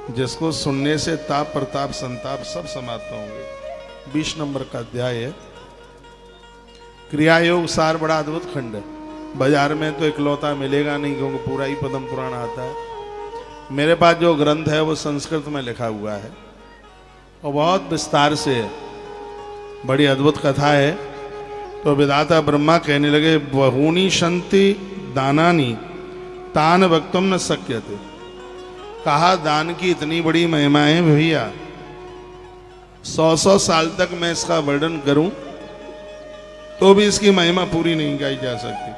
जिसको सुनने से ताप प्रताप संताप सब समाप्त होंगे। 20 नंबर का अध्याय है। क्रियायोग सार बड़ा अद्भुत खंड है। बाजार में तो इकलौता मिलेगा नहीं, क्योंकि पूरा ही पद्म पुराण आता है। मेरे पास जो ग्रंथ है वो संस्कृत में लिखा हुआ है और बहुत विस्तार से है, बड़ी अद्भुत कथा है। तो विधाता ब्रह्मा कहने लगे, बहूनी शंति दानानी तान वक्तुम न शक्यते। कहा दान की इतनी बड़ी महिमा है भैया, 100 साल तक मैं इसका वर्णन करूं तो भी इसकी महिमा पूरी नहीं गाई जा सकती।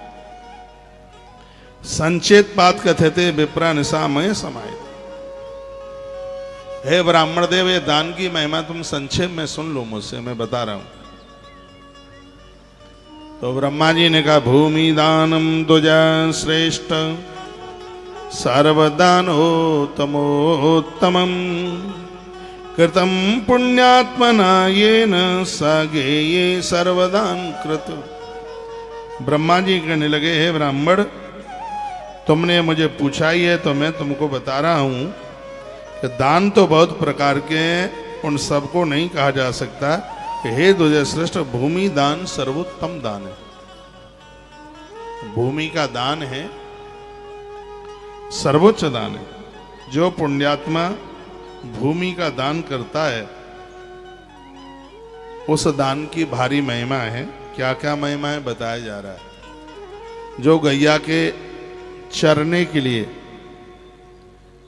संचेत पात कथते विप्रा निशामय समाये। हे ब्राह्मण देव, ये दान की महिमा तुम संक्षेप में सुन लो मुझसे, मैं बता रहा हूं। तो ब्रह्मा जी ने कहा, भूमि दानम द्वजा श्रेष्ठ सर्वदानोत्तमोत्तमं कृतं पुण्यात्मना येन सागेये सर्वदान कृत। ब्रह्मा जी कहने लगे, हे ब्राह्मण, तुमने मुझे पूछा ही है तो मैं तुमको बता रहा हूं कि दान तो बहुत प्रकार के हैं, उन सबको नहीं कहा जा सकता। हे द्विजश्रेष्ठ, भूमि दान सर्वोत्तम दान है। भूमि का दान है सर्वोच्च दान है। जो पुण्यात्मा भूमि का दान करता है उस दान की भारी महिमा है। क्या क्या महिमा है बताया जा रहा है। जो गैया के चरने के लिए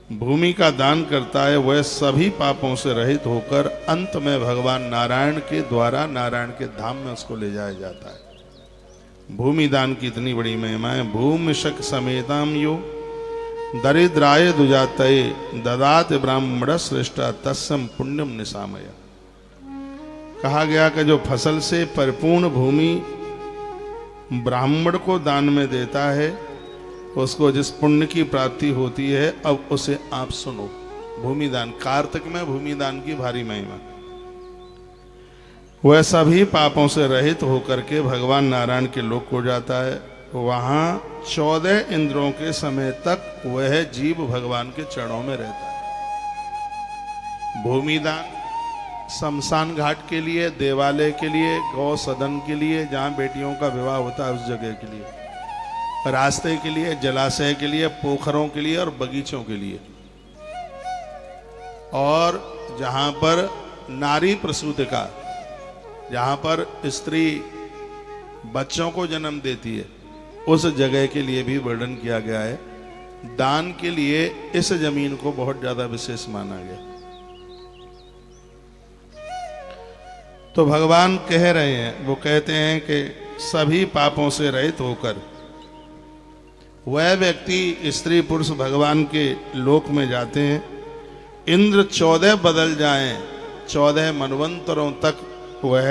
भूमि का दान करता है वह सभी पापों से रहित होकर अंत में भगवान नारायण के द्वारा नारायण के धाम में उसको ले जाया जाता है। भूमि दान की इतनी बड़ी महिमा है। भूमि शक समेताम यो दरिद्राय दुजातये ददात ब्राह्मण श्रेष्ठ तस्सम पुण्यम निशामय। कहा गया कि जो फसल से परिपूर्ण भूमि ब्राह्मण को दान में देता है उसको जिस पुण्य की प्राप्ति होती है। अब उसे आप सुनो। भूमि दान, कार्तिक में भूमि दान की भारी महिमा। वह सभी पापों से रहित होकर के भगवान नारायण के लोक को जाता है। वहां 14 इंद्रों के समय तक वह जीव भगवान के चरणों में रहता है। भूमि दान शमशान घाट के लिए, देवालय के लिए, गौ सदन के लिए, जहां बेटियों का विवाह होता है उस जगह के लिए, रास्ते के लिए, जलाशय के लिए, पोखरों के लिए और बगीचों के लिए, और जहां पर नारी प्रसूतिका, जहां पर स्त्री बच्चों को जन्म देती है उस जगह के लिए भी वर्णन किया गया है। दान के लिए इस जमीन को बहुत ज्यादा विशेष माना गया। तो भगवान कह रहे हैं, वो कहते हैं कि सभी पापों से रहित होकर वह व्यक्ति स्त्री पुरुष भगवान के लोक में जाते हैं। इंद्र 14 बदल जाएं, 14 मनवंतरों तक वह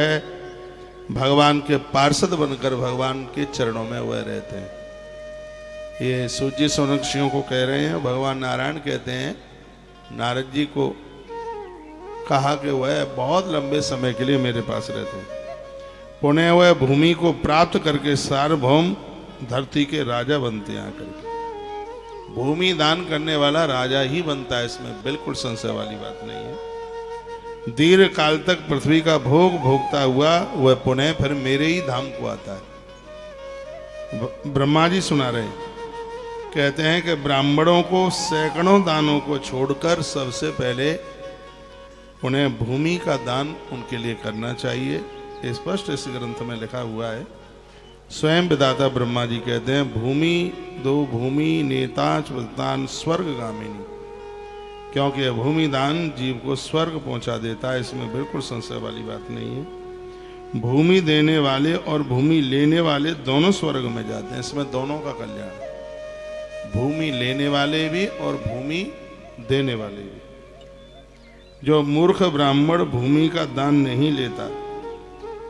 भगवान के पार्षद बनकर भगवान के चरणों में वह रहते हैं। ये सूची सोनक्षियों को कह रहे हैं। भगवान नारायण कहते हैं, नारद जी को कहा कि वह बहुत लंबे समय के लिए मेरे पास रहते हैं। पुण्य वह भूमि को प्राप्त करके सार्वभौम धरती के राजा बनते हैं। आकर के भूमि दान करने वाला राजा ही बनता है, इसमें बिल्कुल संशय वाली बात नहीं है। दीर्घ काल तक पृथ्वी का भोग भोगता हुआ वह पुनः फिर मेरे ही धाम को आता है। ब्रह्मा जी सुना रहे, कहते हैं कि ब्राह्मणों को सैकड़ों दानों को छोड़कर सबसे पहले उन्हें भूमि का दान उनके लिए करना चाहिए। स्पष्ट इस ग्रंथ में लिखा हुआ है। स्वयं विधाता ब्रह्मा जी कहते हैं, भूमि दो भूमि नेताच दान स्वर्गगामिनी, क्योंकि यह भूमि दान जीव को स्वर्ग पहुंचा देता है। इसमें बिल्कुल संशय वाली बात नहीं है। भूमि देने वाले और भूमि लेने वाले दोनों स्वर्ग में जाते हैं। इसमें दोनों का कल्याण है, भूमि लेने वाले भी और भूमि देने वाले भी। जो मूर्ख ब्राह्मण भूमि का दान नहीं लेता,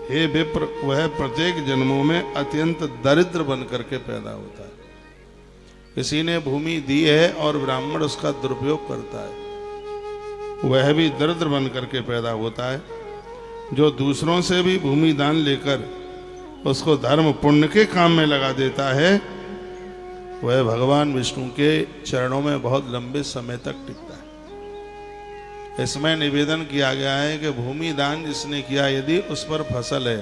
हे विप्र, वह प्रत्येक जन्मों में अत्यंत दरिद्र बन करके पैदा होता है। किसी ने भूमि दी है और ब्राह्मण उसका दुरुपयोग करता है, वह भी दरिद्र बन करके पैदा होता है। जो दूसरों से भी भूमि दान लेकर उसको धर्म पुण्य के काम में लगा देता है, वह भगवान विष्णु के चरणों में बहुत लंबे समय तक टिकता है। इसमें निवेदन किया गया है कि भूमि दान जिसने किया, यदि उस पर फसल है,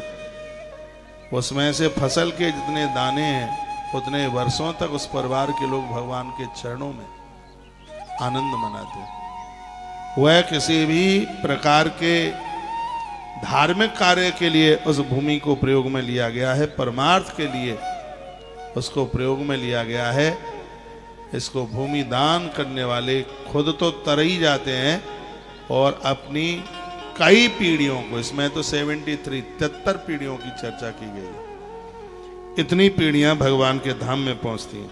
उसमें से फसल के जितने दाने हैं उतने वर्षों तक उस परिवार के लोग भगवान के चरणों में आनंद मनाते हैं। वह किसी भी प्रकार के धार्मिक कार्य के लिए उस भूमि को प्रयोग में लिया गया है, परमार्थ के लिए उसको प्रयोग में लिया गया है। इसको भूमि दान करने वाले खुद तो तर ही जाते हैं और अपनी कई पीढ़ियों को, इसमें तो 73 पीढ़ियों की चर्चा की गई है, इतनी पीढ़ियां भगवान के धाम में पहुंचती हैं,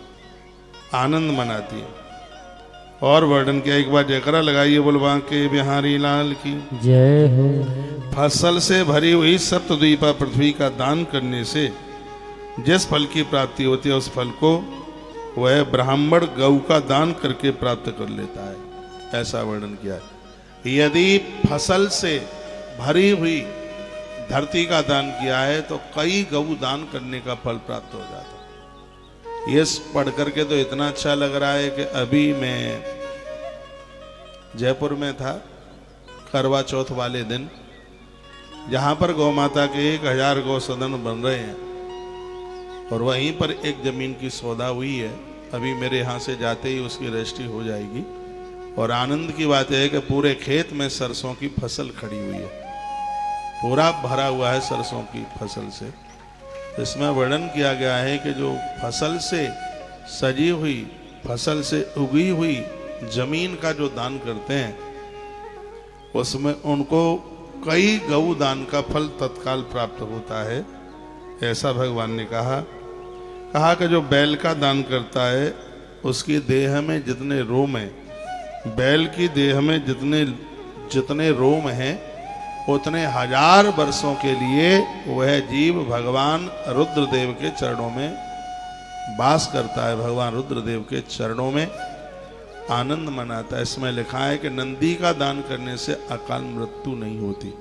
आनंद मनाती हैं। और वर्णन किया, एक बार जयकारा लगाइए, बोलवा के बिहारी लाल की जय हो। फसल से भरी हुई सप्तद्वीपा पृथ्वी का दान करने से जिस फल की प्राप्ति होती है, उस फल को वह ब्राह्मण गौ का दान करके प्राप्त कर लेता है, ऐसा वर्णन किया है। यदि फसल से भरी हुई धरती का दान किया है तो कई गौ दान करने का फल प्राप्त हो जाता है। ये पढ़ करके तो इतना अच्छा लग रहा है कि अभी मैं जयपुर में था करवा चौथ वाले दिन, जहां पर गौ माता के 1000 गौ सदन बन रहे हैं और वहीं पर एक जमीन की सौदा हुई है। अभी मेरे यहाँ से जाते ही उसकी रजिस्ट्री हो जाएगी। और आनंद की बात है कि पूरे खेत में सरसों की फसल खड़ी हुई है, पूरा भरा हुआ है सरसों की फसल से। तो इसमें वर्णन किया गया है कि जो फसल से सजी हुई, फसल से उगी हुई जमीन का जो दान करते हैं, उसमें उनको कई गौ दान का फल तत्काल प्राप्त होता है, ऐसा भगवान ने कहा कि जो बैल का दान करता है, उसकी देह में जितने रोम हैं, बैल की देह में जितने रोम हैं, उतने 1000 वर्षों के लिए वह जीव भगवान रुद्रदेव के चरणों में वास करता है, भगवान रुद्रदेव के चरणों में आनंद मनाता है। इसमें लिखा है कि नंदी का दान करने से अकाल मृत्यु नहीं होती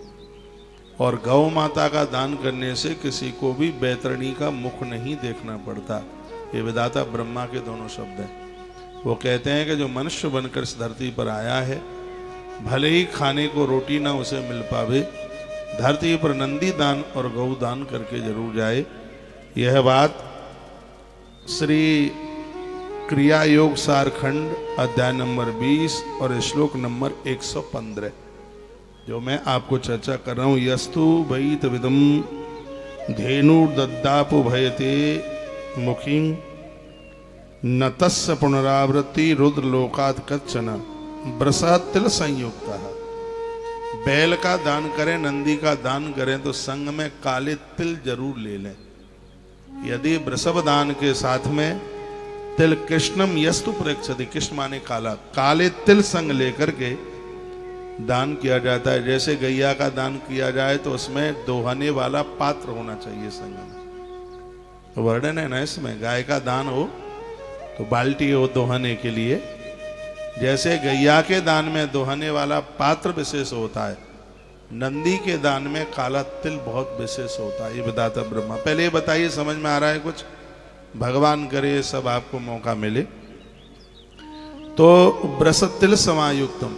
और गौ माता का दान करने से किसी को भी बैतरणी का मुख नहीं देखना पड़ता। ये विधाता ब्रह्मा के दोनों शब्द हैं। वो कहते हैं कि जो मनुष्य बनकर इस धरती पर आया है, भले ही खाने को रोटी ना उसे मिल पावे, धरती पर नंदी दान और गौ दान करके जरूर जाए। यह बात श्री क्रिया योग सार खंड अध्याय नंबर 20 और श्लोक नंबर 115 जो मैं आपको चर्चा कर रहा हूं। यस्तु वैत विदम धेनुर्दद्दापु भयते मुखी न तस्य पुनरावृत्ति रुद्रलोकात् कच्चन ब्रसतिल संयुक्त। बैल का दान करें, नंदी का दान करें तो संग में काले तिल जरूर ले लें। यदि वृषभ दान के साथ में तिल कृष्णम यस्तु प्रेक्षति, कृष्ण माने काला, काले तिल संग लेकर के दान किया जाता है। जैसे गैया का दान किया जाए तो उसमें दोहने वाला पात्र होना चाहिए संग में। तो वर्णन है ना इसमें, गाय का दान हो तो बाल्टी हो दोहने के लिए, जैसे गैया के दान में दोहने वाला पात्र विशेष होता है, नंदी के दान में काला तिल बहुत विशेष होता है। ये बताता ब्रह्मा। पहले ये बताइए, समझ में आ रहा है कुछ? भगवान करे सब आपको मौका मिले। तो ब्रस तिल समायुक्तम,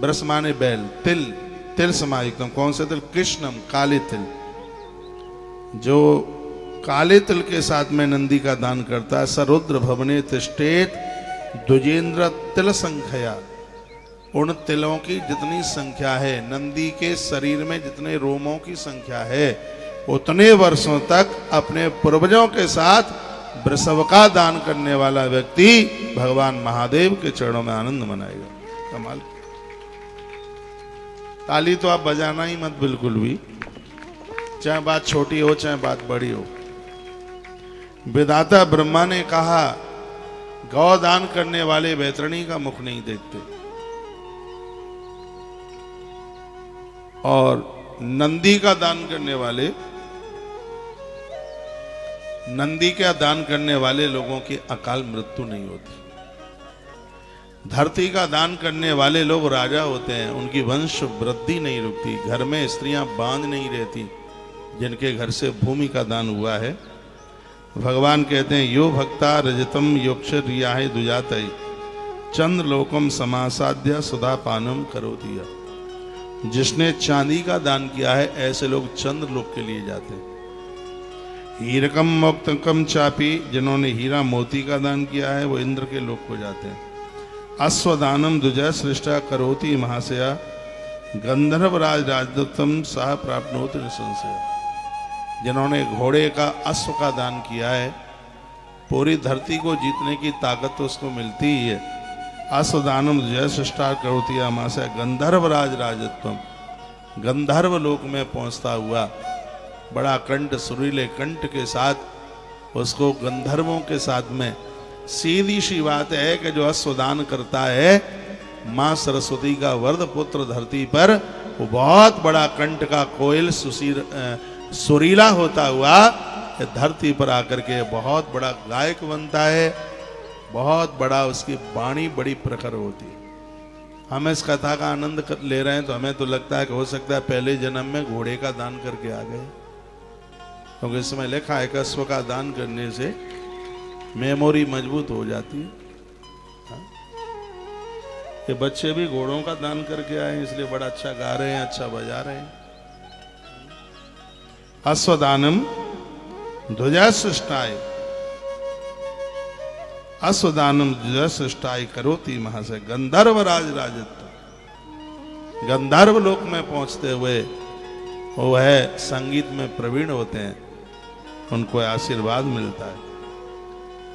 ब्रस माने बैल, तिल तिल समायुक्तम, कौन से तिल? कृष्णम, काले तिल। जो काले तिल के साथ में नंदी का दान करता है, सरुद्र भवने तिष्ठेत द्विजेंद्र तिल संख्या, उन तिलों की जितनी संख्या है, नंदी के शरीर में जितने रोमों की संख्या है, उतने वर्षों तक अपने पूर्वजों के साथ वृषभ का दान करने वाला व्यक्ति भगवान महादेव के चरणों में आनंद मनाएगा। कमाल। ताली तो आप बजाना ही मत बिल्कुल भी, चाहे बात छोटी हो चाहे बात बड़ी हो। विधाता ब्रह्मा ने कहा गौ दान करने वाले वैतरणी का मुख नहीं देखते, और नंदी का दान करने वाले, नंदी का दान करने वाले लोगों की अकाल मृत्यु नहीं होती। धरती का दान करने वाले लोग राजा होते हैं, उनकी वंश वृद्धि नहीं रुकती। घर में स्त्रियां बांझ नहीं रहती जिनके घर से भूमि का दान हुआ है। भगवान कहते हैं यो भक्ता रजतम योक्षर रियाहे दुजातई चंद्रलोकम समासाध्य सुधा पानम करो दिया। जिसने चांदी का दान किया है ऐसे लोग चंद्रलोक के लिए जाते हैं। हीरकम मोक्तकम चापी, जिन्होंने हीरा मोती का दान किया है वो इंद्र के लोक को जाते हैं। अश्वदानम द्विजय सृष्टा करोति महाशया गंधर्व राजदत्तम सह प्राप्नोति निसंशय। जिन्होंने घोड़े का अश्व का दान किया है पूरी धरती को जीतने की ताकत तो उसको मिलती ही है। अश्वदानम द्विजय सृष्टा करोति महाशया गंधर्व राजदत्तम, गंधर्व लोक में पहुंचता हुआ बड़ा कंठ, सुरीले कंठ के साथ उसको गंधर्वों के साथ में, सीधी सी बात है कि जो अश्वदान करता है मां सरस्वती का वरद पुत्र धरती पर वो बहुत बड़ा कंठ का कोयल सुरीला होता हुआ धरती पर आकर के बहुत बड़ा गायक बनता है। बहुत बड़ा उसकी वाणी बड़ी प्रखर होती है। हम इस कथा का आनंद ले रहे हैं तो हमें तो लगता है कि हो सकता है पहले जन्म में घोड़े का दान करके आ गए, क्योंकि इसमें लिखा है कि अश्व का दान करने से मेमोरी मजबूत हो जाती है। ये बच्चे भी घोड़ों का दान करके आए इसलिए बड़ा अच्छा गा रहे हैं, अच्छा बजा रहे हैं। अश्वदानम ध्वजा सृष्टाय, अश्वदानम ध्वजा सृष्टाय करोति महाशय गंधर्व राजत्व। गंधर्व लोक में पहुंचते हुए वह संगीत में प्रवीण होते हैं, उनको आशीर्वाद मिलता है।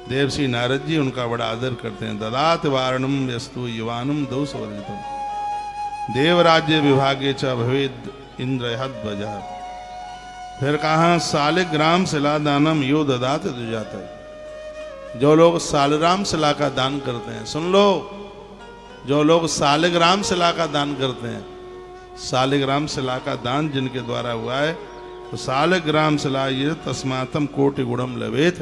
देवश्री नारद जी उनका बड़ा आदर करते हैं। ददात वारणम यस्तु युवानम दोषवर्जितम देवराज्य विभागे च भवेद इंद्रहध्वज। फिर कहा सालिग्राम शिला दानम यो ददात दुजात। जो लोग सालिग्राम शिला का दान करते हैं, सुन लो, जो लोग सालिग्राम शिला का दान करते हैं, सालिग्राम शिला का दान जिनके द्वारा हुआ है तो सालिग्राम शिला ये तस्मातम कोटि गुणम लवेत,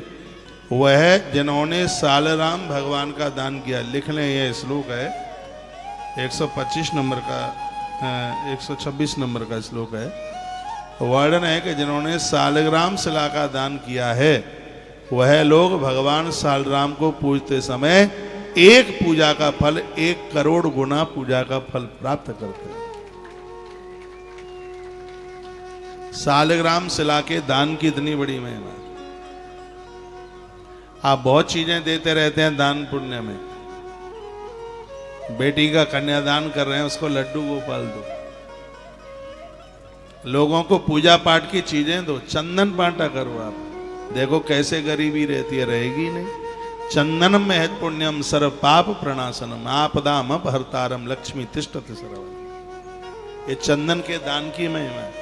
वह जिन्होंने सालिग्राम भगवान का दान किया। लिख लें, यह श्लोक है 125 नंबर का 126 नंबर का श्लोक है। वर्णन है कि जिन्होंने सालिग्राम शिला का दान किया है वह लोग भगवान सालिग्राम को पूजते समय एक पूजा का फल 1 करोड़ गुना पूजा का फल प्राप्त करते हैं। सालिग्राम शिला के दान की इतनी बड़ी महिमा। आप बहुत चीजें देते रहते हैं दान पुण्य में। बेटी का कन्यादान कर रहे हैं, उसको लड्डू गोपाल दो। लोगों को पूजा पाठ की चीजें दो, चंदन बांटा करो। आप देखो कैसे गरीबी रहती है, रहेगी नहीं। चंदनम में पुण्यम सर्व पाप प्रणाशनम आपदाम अपहर्तारम लक्ष्मी तिष्ठति सर्वदा। ये चंदन के दान की महिमा है।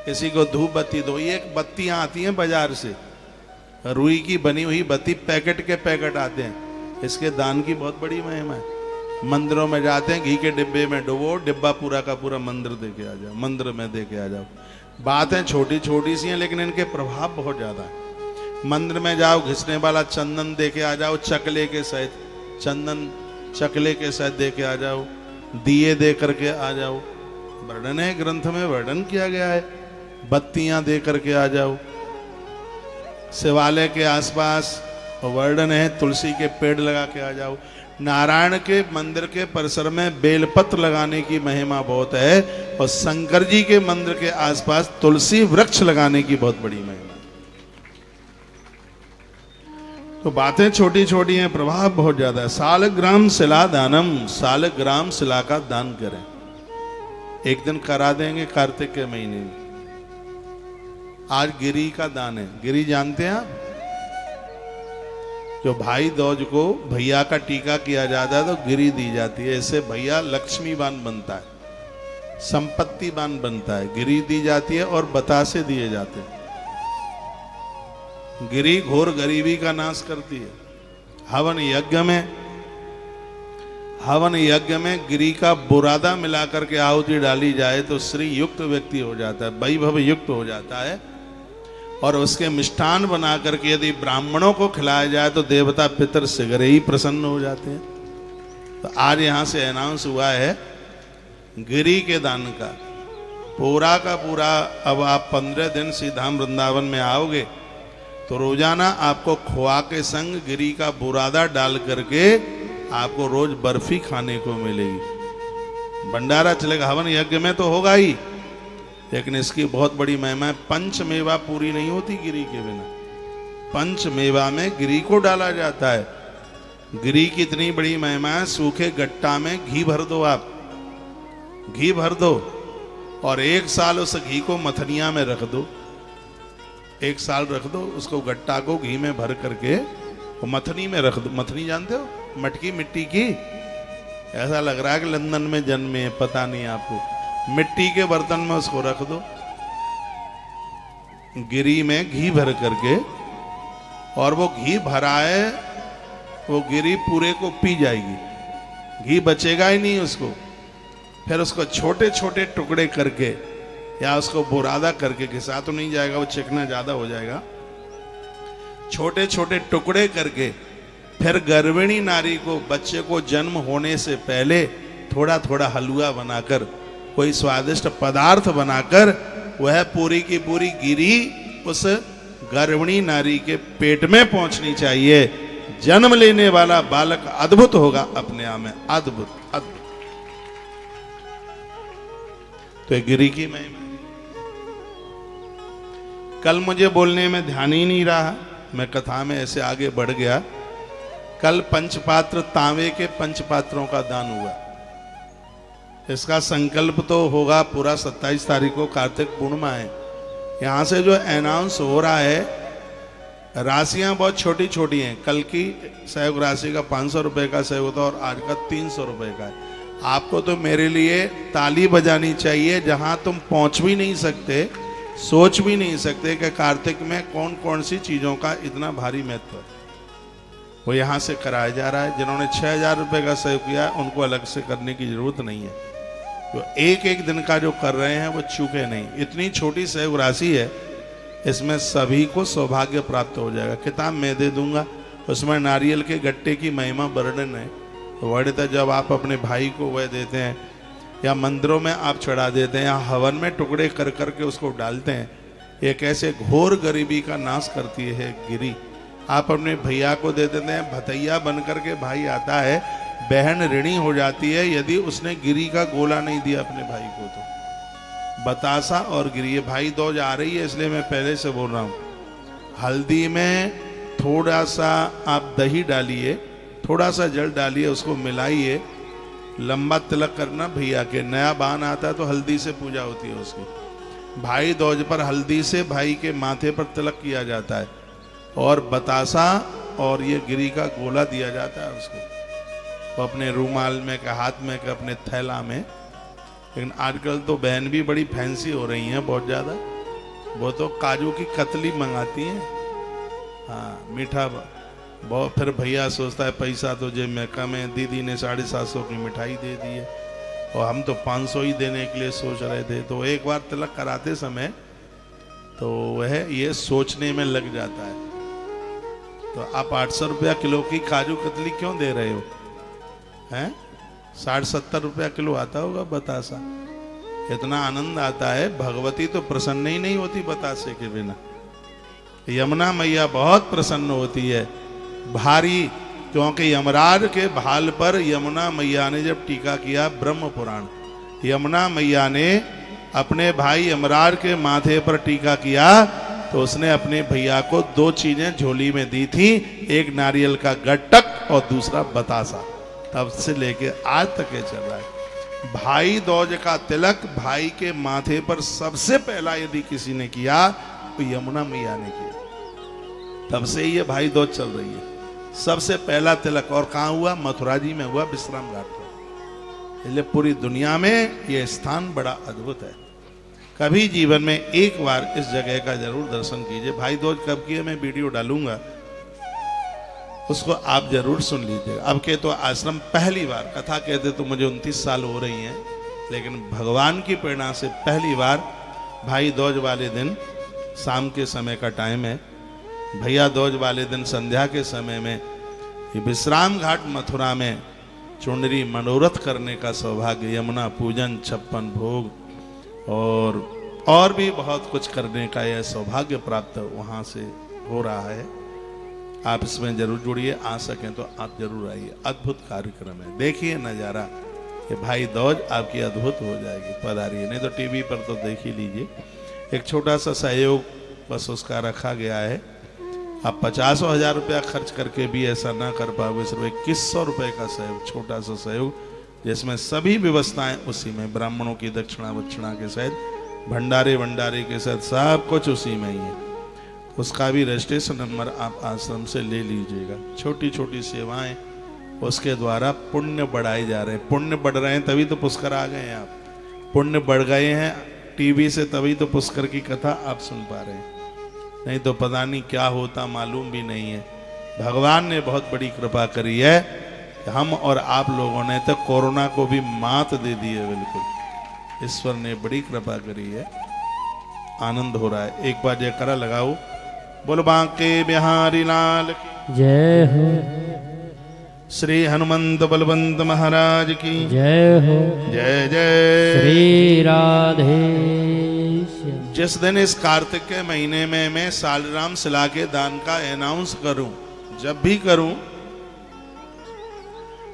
किसी को धूप बत्ती दो। ये एक बत्तियां आती हैं बाजार से, रुई की बनी हुई बत्ती, पैकेट के पैकेट आते हैं। इसके दान की बहुत बड़ी महिमा है। मंदिरों में जाते हैं, घी के डिब्बे में डुबो, डिब्बा पूरा का पूरा मंदिर दे के आ जाओ, मंदिर में दे के आ जाओ। बातें छोटी छोटी सी हैं लेकिन इनके प्रभाव बहुत ज्यादा है। मंदिर में जाओ, घिसने वाला चंदन दे के आ जाओ, चकले के सहित चंदन चकले के सहित दे के आ जाओ, दिए दे करके आ जाओ। वर्णन है, ग्रंथ में वर्णन किया गया है। बत्तियां दे करके आ जाओ। शिवालय के आसपास वर्णन है, तुलसी के पेड़ लगा के आ जाओ। नारायण के मंदिर के परिसर में बेलपत्र लगाने की महिमा बहुत है, और शंकर जी के मंदिर के आसपास तुलसी वृक्ष लगाने की बहुत बड़ी महिमा। तो बातें छोटी छोटी हैं, प्रभाव बहुत ज्यादा है। सालग्राम शिला दानम, सालग्राम शिला का दान करें। एक दिन करा देंगे कार्तिक के महीने में। आज गिरी का दान है। गिरी जानते हैं आप? जो भाई दूज को भैया का टीका किया जाता है तो गिरी दी जाती है। इससे भैया लक्ष्मीवान बनता है, संपत्तिवान बनता है। गिरी दी जाती है और बतासे दिए जाते हैं। गिरी घोर गरीबी का नाश करती है। हवन यज्ञ में गिरी का बुरादा मिलाकर के आहुति डाली जाए तो श्री युक्त व्यक्ति हो जाता है, वैभव युक्त हो जाता है। और उसके मिष्ठान बना करके यदि ब्राह्मणों को खिलाया जाए तो देवता पितर शीघ्र ही प्रसन्न हो जाते हैं। तो आज यहां से अनाउंस हुआ है गिरी के दान का पूरा का पूरा। अब आप 15 दिन सीधाम वृंदावन में आओगे तो रोजाना आपको खोआ के संग गिरी का बुरादा डाल करके आपको रोज बर्फी खाने को मिलेगी। भंडारा चलेगा। हवन यज्ञ में तो होगा ही, लेकिन इसकी बहुत बड़ी महिमा है। पंचमेवा पूरी नहीं होती गिरी के बिना। पंचमेवा में गिरी को डाला जाता है। गिरी की इतनी बड़ी महिमा है, सूखे गट्टा में घी भर दो, आप घी भर दो और 1 साल उस घी को मथनिया में रख दो। 1 साल रख दो उसको, गट्टा को घी में भर करके वो मथनी में रख दो। मथनी जानते हो? मटकी मिट्टी की। ऐसा लग रहा है कि लंदन में जन्मे हैं, पता नहीं आपको। मिट्टी के बर्तन में उसको रख दो, गिरी में घी भर करके, और वो घी भरा है वो गिरी पूरे को पी जाएगी। घी बचेगा ही नहीं उसको। फिर उसको छोटे छोटे टुकड़े करके या उसको बुरादा करके, घिसा तो नहीं जाएगा, वो चिकना ज्यादा हो जाएगा। छोटे छोटे टुकड़े करके फिर गर्भिणी नारी को, बच्चे को जन्म होने से पहले थोड़ा थोड़ा हलवा बनाकर, कोई स्वादिष्ट पदार्थ बनाकर वह पूरी की पूरी गिरी उस गर्भिणी नारी के पेट में पहुंचनी चाहिए। जन्म लेने वाला बालक अद्भुत होगा अपने आप में, अद्भुत अद्भुत। तो गिरी की महिमा। कल मुझे बोलने में ध्यान ही नहीं रहा, मैं कथा में ऐसे आगे बढ़ गया। कल पंचपात्र, तांबे के पंचपात्रों का दान हुआ। इसका संकल्प तो होगा पूरा 27 तारीख को, कार्तिक पूर्णिमा है। यहां से जो अनाउंस हो रहा है, राशियां बहुत छोटी छोटी हैं। कल की सहयोग राशि का 500 रुपए का सहयोग था और आज का 300 रुपए का है। आपको तो मेरे लिए ताली बजानी चाहिए, जहां तुम पहुंच भी नहीं सकते, सोच भी नहीं सकते कि कार्तिक में कौन कौन सी चीजों का इतना भारी महत्व है। वो यहां से कराया जा रहा है। जिन्होंने 6000 रुपए का सहयोग किया उनको अलग से करने की जरूरत नहीं है। जो एक एक दिन का जो कर रहे हैं वो चूके नहीं। इतनी छोटी सहयोग राशि है, इसमें सभी को सौभाग्य प्राप्त हो जाएगा। किताब मैं दे दूंगा, उसमें नारियल के गट्टे की महिमा वर्णन है। वर्णित है। जब आप अपने भाई को वह देते हैं या मंदिरों में आप चढ़ा देते हैं या हवन में टुकड़े कर करके उसको डालते हैं, ये कैसे घोर गरीबी का नाश करती है गिरी। आप अपने भैया को दे देते हैं, भतैया बन करके भाई आता है, बहन ऋणी हो जाती है यदि उसने गिरी का गोला नहीं दिया अपने भाई को। तो बतासा और गिरी, ये भाई दूज आ रही है इसलिए मैं पहले से बोल रहा हूँ। हल्दी में थोड़ा सा आप दही डालिए, थोड़ा सा जल डालिए, उसको मिलाइए, लंबा तिलक करना भैया के। नया बान आता है तो हल्दी से पूजा होती है उसकी। भाई दूज पर हल्दी से भाई के माथे पर तिलक किया जाता है और बतासा और ये गिरी का गोला दिया जाता है उसको, वो अपने रूमाल में के, हाथ में के, अपने थैला में। लेकिन आजकल तो बहन भी बड़ी फैंसी हो रही हैं बहुत ज़्यादा। वो तो काजू की कतली मंगाती हैं, हाँ मीठा बहुत। फिर भैया सोचता है पैसा तो जेब में कम है, दीदी ने 750 की मिठाई दे दी है और हम तो 500 ही देने के लिए सोच रहे थे। तो एक बार तिलक कराते समय तो वह ये सोचने में लग जाता है, तो आप 800 रुपया किलो की काजू कतली क्यों दे रहे हो? हैं 60-70 रुपया किलो आता होगा बतासा। इतना आनंद आता है, भगवती तो प्रसन्न ही नहीं होती बतासे के बिना। यमुना मैया बहुत प्रसन्न होती है भारी, क्योंकि यमराज के भाल पर यमुना मैया ने जब टीका किया, ब्रह्म पुराण, यमुना मैया ने अपने भाई यमराज के माथे पर टीका किया तो उसने अपने भैया को 2 चीजें झोली में दी थी, एक नारियल का गट्टक और दूसरा बतासा। तब से लेके आज तक ये चल रहा है। भाई दूज का तिलक भाई के माथे पर सबसे पहला यदि किसी ने किया तो यमुना मैया ने किया। तब से ये भाई दूज चल रही है। सबसे पहला तिलक और कहाँ हुआ? मथुरा जी में हुआ, विश्राम घाट पर। इसलिए पूरी दुनिया में ये स्थान बड़ा अद्भुत है। कभी जीवन में एक बार इस जगह का जरूर दर्शन कीजिए। भाई दूज कब की है मैं वीडियो डालूंगा, उसको आप जरूर सुन लीजिएगा। अब के तो आश्रम पहली बार, कथा कहते तो मुझे 29 साल हो रही हैं, लेकिन भगवान की प्रेरणा से पहली बार भाई दूज वाले दिन शाम के समय का टाइम है, भैया दूज वाले दिन संध्या के समय में ये विश्राम घाट मथुरा में चुनरी मनोरथ करने का सौभाग्य, यमुना पूजन, 56 भोग और भी बहुत कुछ करने का यह सौभाग्य प्राप्त वहाँ से हो रहा है। आप इसमें जरूर जुड़िए, आ सकें तो आप जरूर आइए। अद्भुत कार्यक्रम है, देखिए नज़ारा, ये भाई दूज आपकी अद्भुत हो जाएगी। पधारिए, नहीं तो टीवी पर तो देख ही लीजिए। एक छोटा सा सहयोग बस उसका रखा गया है। आप 50,000 रुपया खर्च करके भी ऐसा ना कर पाओगे, सिर्फ 2100 रुपये का सहयोग, छोटा सा सहयोग, जिसमें सभी व्यवस्थाएं उसी में, ब्राह्मणों की दक्षिणा वक्षिणा के सहित, भंडारे के साथ सब कुछ उसी में ही है। उसका भी रजिस्ट्रेशन नंबर आप आश्रम से ले लीजिएगा। छोटी छोटी सेवाएं उसके द्वारा पुण्य बढ़ाए जा रहे हैं। पुण्य बढ़ रहे हैं तभी तो पुष्कर आ गए हैं आप, पुण्य बढ़ गए हैं टीवी से तभी तो पुष्कर की कथा आप सुन पा रहे हैं, नहीं तो पता नहीं क्या होता, मालूम भी नहीं है। भगवान ने बहुत बड़ी कृपा करी है, हम और आप लोगों ने तो कोरोना को भी मात दे दी है। बिल्कुल ईश्वर ने बड़ी कृपा करी है, आनंद हो रहा है। एक बार जयकारा लगाओ, बोल बांके बिहारी लाल की जय हो, श्री हनुमंत बलवंत महाराज की जय हो, जय जय श्री राधे श्याम। जिस दिन इस कार्तिक के महीने में मैं सालराम शिला के दान का अनाउंस करूं, जब भी करूं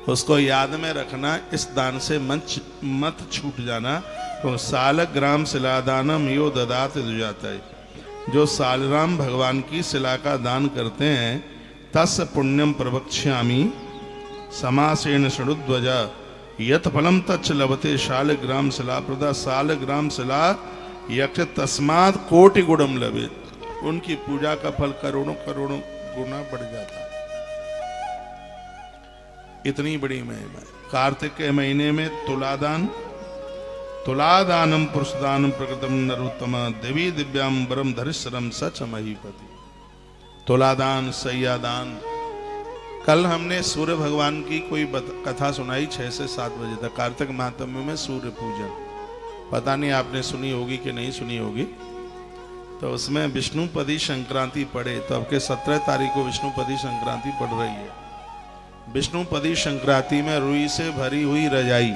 उसको याद में रखना, इस दान से मत छूट जाना। तो सालक ग्राम शिला दानम यो ददात जाता है। जो सालराम भगवान की शिला का दान करते हैं, तस् पुण्यम प्रवक्ष्यामि समासेन षडुध्वजा यत फलम तच्च लभते शालग्राम शिला प्रदा। सालग्राम शिला यक्ष तस्मात् कोटि गुणम लभे। उनकी पूजा का फल करोड़ों करोड़ों गुना बढ़ जाता है। इतनी बड़ी महिमा है। कार्तिक के महीने में तुलादानम पुरुषदानम प्रकृतम नरोत्तम देवी दिव्यांबरम धरिश्रम सच महीपति। तुलादान, सैयादान। कल हमने सूर्य भगवान की कोई कथा सुनाई 6 से 7 बजे तक, कार्तिक महात्म्य में सूर्य पूजन। पता नहीं आपने सुनी होगी कि नहीं सुनी होगी। तो उसमें विष्णुपदी संक्रांति पड़े, तो अब के 17 तारीख को विष्णुपदी संक्रांति पड़ रही है। विष्णुपदी संक्रांति में रुई से भरी हुई रजाई,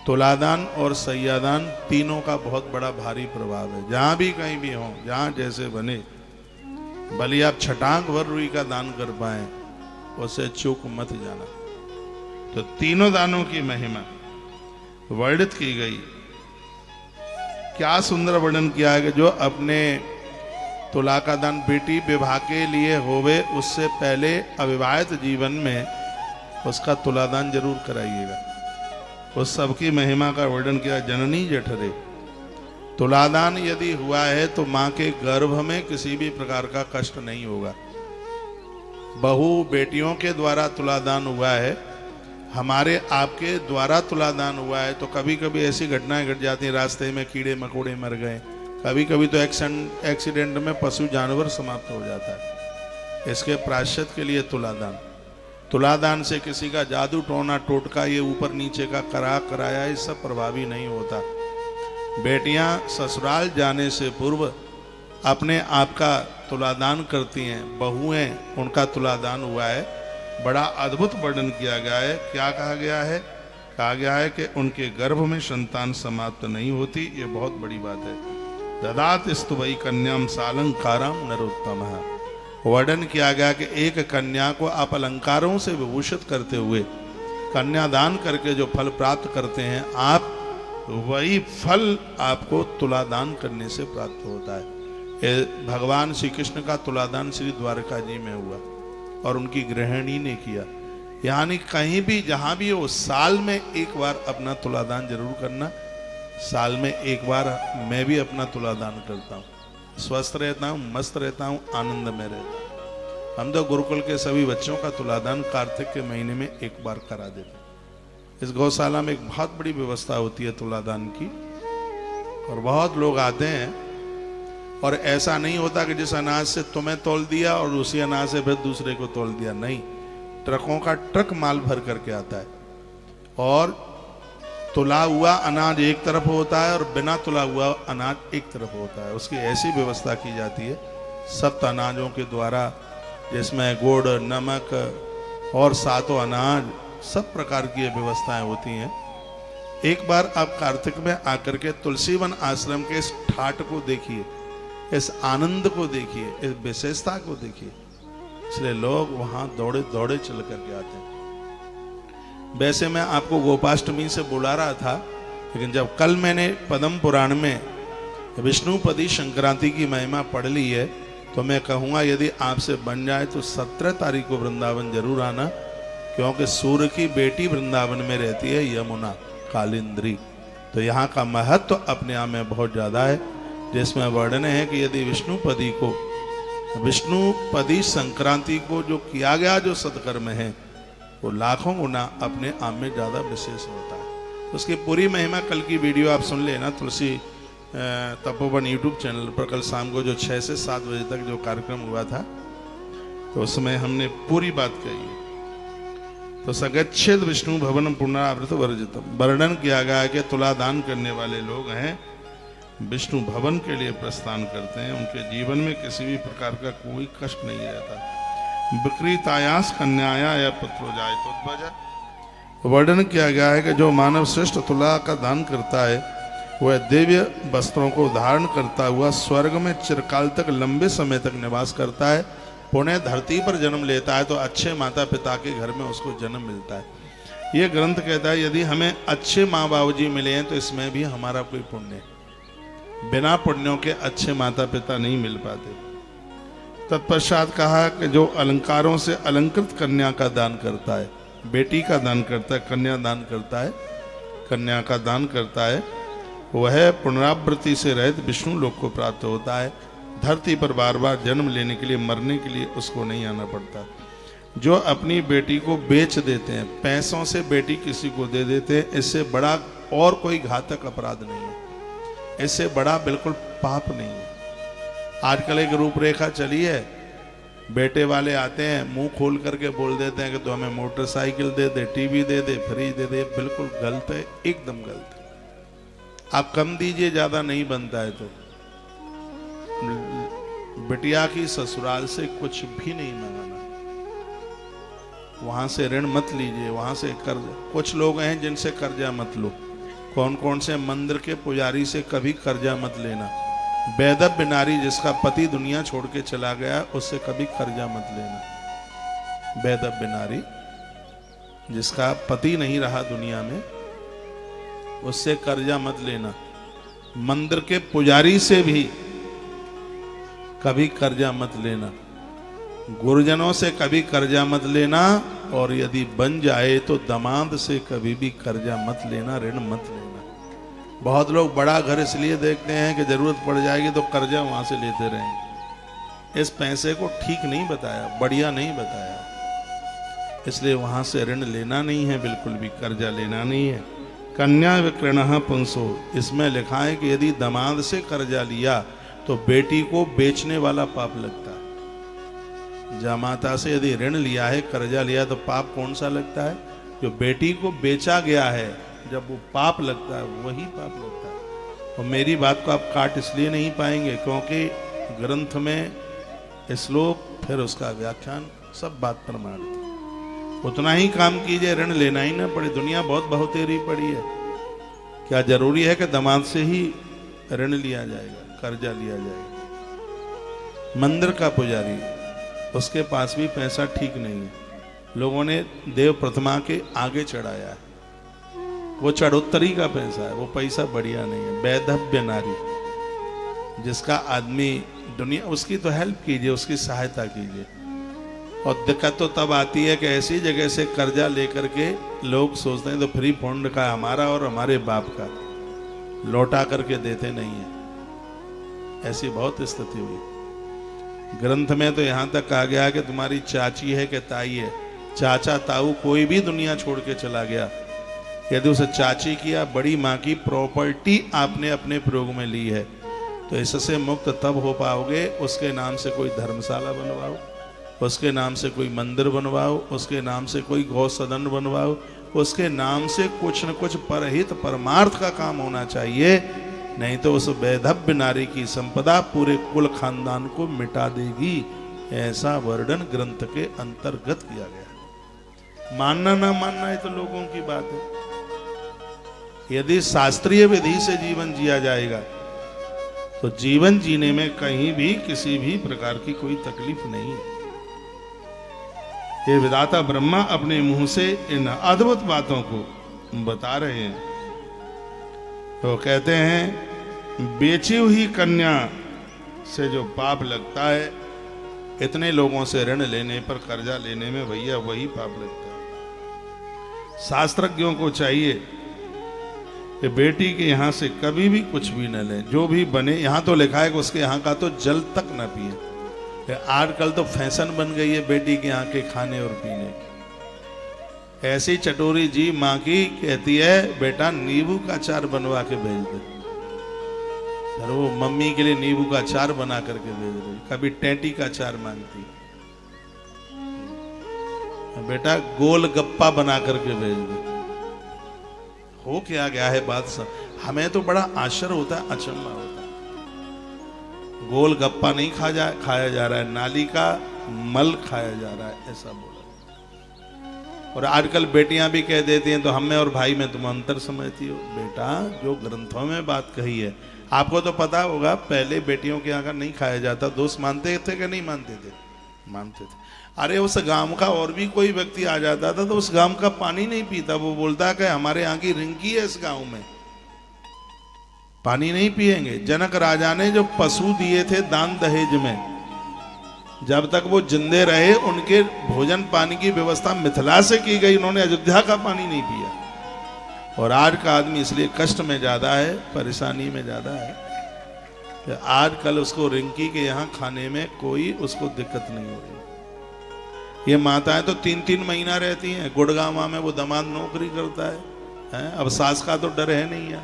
तुलादान और सैयादान तीनों का बहुत बड़ा भारी प्रभाव है। जहां भी कहीं भी हो, जहां जैसे बने, भले आप छटांग भर रुई का दान कर पाए, उसे चूक मत जाना। तो तीनों दानों की महिमा वर्णित की गई। क्या सुंदर वर्णन किया है कि जो अपने तुला का दान बेटी विवाह के लिए होवे, उससे पहले अविवाहित जीवन में उसका तुलादान जरूर कराइएगा। उस सबकी महिमा का वर्णन किया। जननी जठरे, तुलादान यदि हुआ है तो मां के गर्भ में किसी भी प्रकार का कष्ट नहीं होगा। बहू बेटियों के द्वारा तुलादान हुआ है, हमारे आपके द्वारा तुलादान हुआ है, तो कभी कभी ऐसी घटनाएं घट जाती हैं, रास्ते में कीड़े मकोड़े मर गए, कभी कभी तो एक्सीडेंट में पशु जानवर समाप्त हो जाता है। इसके प्रायश्चित के लिए तुलादान से किसी का जादू टोना टोटका, ये ऊपर नीचे का कराया, ये सब प्रभावी नहीं होता। बेटियां ससुराल जाने से पूर्व अपने आप का तुलादान करती हैं, बहुएं उनका तुलादान हुआ है। बड़ा अद्भुत वर्णन किया गया है। क्या कहा गया है? कहा गया है कि उनके गर्भ में संतान समाप्त नहीं होती, ये बहुत बड़ी बात है। ददात स्तुवई कन्याम सालंकारम नरोत्तमः। वर्णन किया गया कि एक कन्या को आप अलंकारों से विभूषित करते हुए कन्यादान करके जो फल प्राप्त करते हैं आप, वही फल आपको तुलादान करने से प्राप्त होता है। भगवान श्री कृष्ण का तुलादान श्री द्वारका जी में हुआ और उनकी गृहिणी ने किया। यानी कहीं भी जहां भी हो, साल में एक बार अपना तुलादान जरूर करना। साल में एक बार मैं भी अपना तुलादान करता हूँ, स्वस्थ रहता हूँ, मस्त रहता हूँ, आनंद में रहता हूँ। हम तो गुरुकुल के सभी बच्चों का तुलादान कार्तिक के महीने में एक बार करा देते हैं। इस गौशाला में एक बहुत बड़ी व्यवस्था होती है तुलादान की, और बहुत लोग आते हैं। और ऐसा नहीं होता कि जिस अनाज से तुम्हें तोल दिया और उसी अनाज से फिर दूसरे को तोल दिया, नहीं, ट्रकों का ट्रक माल भर करके आता है। और तुला हुआ अनाज एक तरफ होता है और बिना तुला हुआ अनाज एक तरफ होता है। उसकी ऐसी व्यवस्था की जाती है सप्त अनाजों के द्वारा, जिसमें गुड़, नमक और सातों अनाज, सब प्रकार की व्यवस्थाएं होती हैं। एक बार आप कार्तिक में आकर के तुलसीवन आश्रम के इस ठाट को देखिए, इस आनंद को देखिए, इस विशेषता को देखिए। इसलिए लोग वहां दौड़े दौड़े चल करके आते हैं। वैसे मैं आपको गोपाष्टमी से बुला रहा था, लेकिन जब कल मैंने पद्म पुराण में विष्णुपदी संक्रांति की महिमा पढ़ ली है, तो मैं कहूँगा यदि आपसे बन जाए तो 17 तारीख को वृंदावन जरूर आना, क्योंकि सूर्य की बेटी वृंदावन में रहती है, यमुना कालिंद्री। तो यहाँ का महत्व अपने आप में बहुत ज़्यादा है, जिसमें वर्णन है कि यदि विष्णुपदी संक्रांति को जो किया गया जो सत्कर्म है, वो लाखों गुना अपने आप में ज़्यादा विशेष होता है। तो उसकी पूरी महिमा कल की वीडियो आप सुन लेना तुलसी तपोवन यूट्यूब चैनल पर। कल शाम को जो 6 से 7 बजे तक जो कार्यक्रम हुआ था, तो उसमें हमने पूरी बात कही है। तो सगच्छेद विष्णु भवन पुनरावृत वर्जितम, वर्णन किया गया है कि तुलादान करने वाले लोग हैं, विष्णु भवन के लिए प्रस्थान करते हैं, उनके जीवन में किसी भी प्रकार का कोई कष्ट नहीं रहता। विक्रीतायास कन्याया या पुत्रो जाए तो वर्णन किया गया है कि जो मानव श्रेष्ठ तुला का दान करता है, वह दिव्य वस्त्रों को धारण करता हुआ स्वर्ग में चिरकाल तक, लंबे समय तक निवास करता है। पुण्य धरती पर जन्म लेता है तो अच्छे माता पिता के घर में उसको जन्म मिलता है। ये ग्रंथ कहता है यदि हमें अच्छे माँ बाबूजी मिले हैं तो इसमें भी हमारा कोई पुण्य है। बिना पुण्यों के अच्छे माता पिता नहीं मिल पाते। तत्पश्चात कहा कि जो अलंकारों से अलंकृत कन्या का दान करता है, बेटी का दान करता है, कन्या दान करता है, कन्या का दान करता है, वह पुनरावृत्ति से रहित विष्णु लोक को प्राप्त होता है। धरती पर बार बार जन्म लेने के लिए, मरने के लिए उसको नहीं आना पड़ता। जो अपनी बेटी को बेच देते हैं, पैसों से बेटी किसी को दे देते हैं, इससे बड़ा और कोई घातक अपराध नहीं है, इससे बड़ा बिल्कुल पाप नहीं है। आजकल एक रूपरेखा चली है, बेटे वाले आते हैं मुंह खोल करके बोल देते हैं कि तो हमें मोटरसाइकिल दे दे, टीवी दे दे, फ्रिज दे दे। बिल्कुल गलत है, एकदम गलत है। आप कम दीजिए, ज्यादा नहीं बनता है। तो बिटिया की ससुराल से कुछ भी नहीं मांगना, वहां से ऋण मत लीजिए, वहां से कर्ज। कुछ लोग हैं जिनसे कर्जा मत लो। कौन कौन से? मंदिर के पुजारी से कभी कर्जा मत लेना। वैधव्य नारी जिसका पति दुनिया छोड़ के चला गया, उससे कभी कर्जा मत लेना। वैधव्य नारी जिसका पति नहीं रहा दुनिया में, उससे कर्जा मत लेना। मंदिर के पुजारी से भी कभी कर्जा मत लेना। गुरुजनों से कभी कर्जा मत लेना, और यदि बन जाए तो दामाद से कभी भी कर्जा मत लेना, ऋण मत लेना। बहुत लोग बड़ा घर इसलिए देखते हैं कि जरूरत पड़ जाएगी तो कर्जा वहां से लेते रहेंगे। इस पैसे को ठीक नहीं बताया, बढ़िया नहीं बताया, इसलिए वहां से ऋण लेना नहीं है, बिल्कुल भी कर्जा लेना नहीं है। कन्या विक्रयणः पुंसो, इसमें लिखा है कि यदि दामाद से कर्जा लिया तो बेटी को बेचने वाला पाप लगता है। जामाता से यदि ऋण लिया है, कर्जा लिया, तो पाप कौन सा लगता है? जो बेटी को बेचा गया है, जब वो पाप लगता है, वही पाप लगता है। और मेरी बात को आप काट इसलिए नहीं पाएंगे क्योंकि ग्रंथ में श्लोक, फिर उसका व्याख्यान, सब बात प्रमाणित। उतना ही काम कीजिए, ऋण लेना ही ना पड़े। दुनिया बहुत बहुतेरी पड़ी है। क्या जरूरी है कि दामाद से ही ऋण लिया जाएगा, कर्जा लिया जाएगा? मंदिर का पुजारी, उसके पास भी पैसा ठीक नहीं है। लोगों ने देव प्रतिमा के आगे चढ़ाया है, वो चढ़ोत्तरी का पैसा है, वो पैसा बढ़िया नहीं है। वैधव्य नारी, जिसका आदमी दुनिया, उसकी तो हेल्प कीजिए, उसकी सहायता कीजिए। और दिक्कत तो तब आती है कि ऐसी जगह से कर्जा लेकर के लोग सोचते हैं तो फ्री फंड का हमारा और हमारे बाप का, लौटा करके देते नहीं है। ऐसी बहुत स्थिति हुई। ग्रंथ में तो यहां तक कहा गया कि तुम्हारी चाची है कि ताई है, चाचा ताऊ कोई भी दुनिया छोड़ के चला गया, यदि उसे चाची की या बड़ी माँ की प्रॉपर्टी आपने अपने प्रयोग में ली है तो इससे मुक्त तब हो पाओगे, उसके नाम से कोई धर्मशाला बनवाओ, उसके नाम से कोई मंदिर बनवाओ, उसके नाम से कोई गौ सदन बनवाओ, उसके नाम से कुछ न कुछ परहित परमार्थ का काम होना चाहिए। नहीं तो उस वैधव्य नारी की संपदा पूरे कुल खानदान को मिटा देगी। ऐसा वर्णन ग्रंथ के अंतर्गत किया गया। मानना ना मानना ये तो लोगों की बात है। यदि शास्त्रीय विधि से जीवन जिया जाएगा तो जीवन जीने में कहीं भी किसी भी प्रकार की कोई तकलीफ नहीं है। ये विधाता ब्रह्मा अपने मुंह से इन अद्भुत बातों को बता रहे हैं। तो कहते हैं बेची हुई कन्या से जो पाप लगता है, इतने लोगों से ऋण लेने पर, कर्जा लेने में भैया वही पाप लगता है। शास्त्रज्ञों को चाहिए कि बेटी के यहाँ से कभी भी कुछ भी न लें, जो भी बने। यहाँ तो लिखा है कि उसके यहाँ का तो जल तक न पिए। आजकल तो फैशन बन गई है बेटी के यहाँ के खाने और पीने की। ऐसी चटोरी जी माँ की कहती है बेटा नींबू का अचार बनवा के भेज दे। सर वो मम्मी के लिए नींबू का अचार बना करके भेज रही, कभी टेंटी का अचार मांगती, बेटा गोल गप्पा बना करके भेज दे। हो क्या गया है बात सब। हमें तो बड़ा आश्चर्य होता है, अचंभा होता है। गोल गप्पा नहीं खाया जा रहा है, नाली का मल खाया जा रहा है, ऐसा बोला। और आजकल बेटियां भी कह देती हैं तो हम में और भाई में तुम अंतर समझती हो। बेटा जो ग्रंथों में बात कही है, आपको तो पता होगा पहले बेटियों के यहाँ का नहीं खाया जाता। दोस्त मानते थे कि नहीं मानते थे? मानते थे। अरे उस गांव का और भी कोई व्यक्ति आ जाता था तो उस गांव का पानी नहीं पीता। वो बोलता कि हमारे यहाँ की रिंकी है, इस गांव में पानी नहीं पिएंगे। जनक राजा ने जो पशु दिए थे दान दहेज में, जब तक वो जिंदे रहे उनके भोजन पानी की व्यवस्था मिथिला से की गई, उन्होंने अयोध्या का पानी नहीं पिया। और आज का आदमी इसलिए कष्ट में ज्यादा है, परेशानी में ज्यादा है कि आजकल उसको रिंकी के यहाँ खाने में कोई उसको दिक्कत नहीं हो रही। ये माताएं तो 3-3 महीना रहती हैं। गुड़गांव में वो दामाद नौकरी करता है? अब सास का तो डर है नहीं है।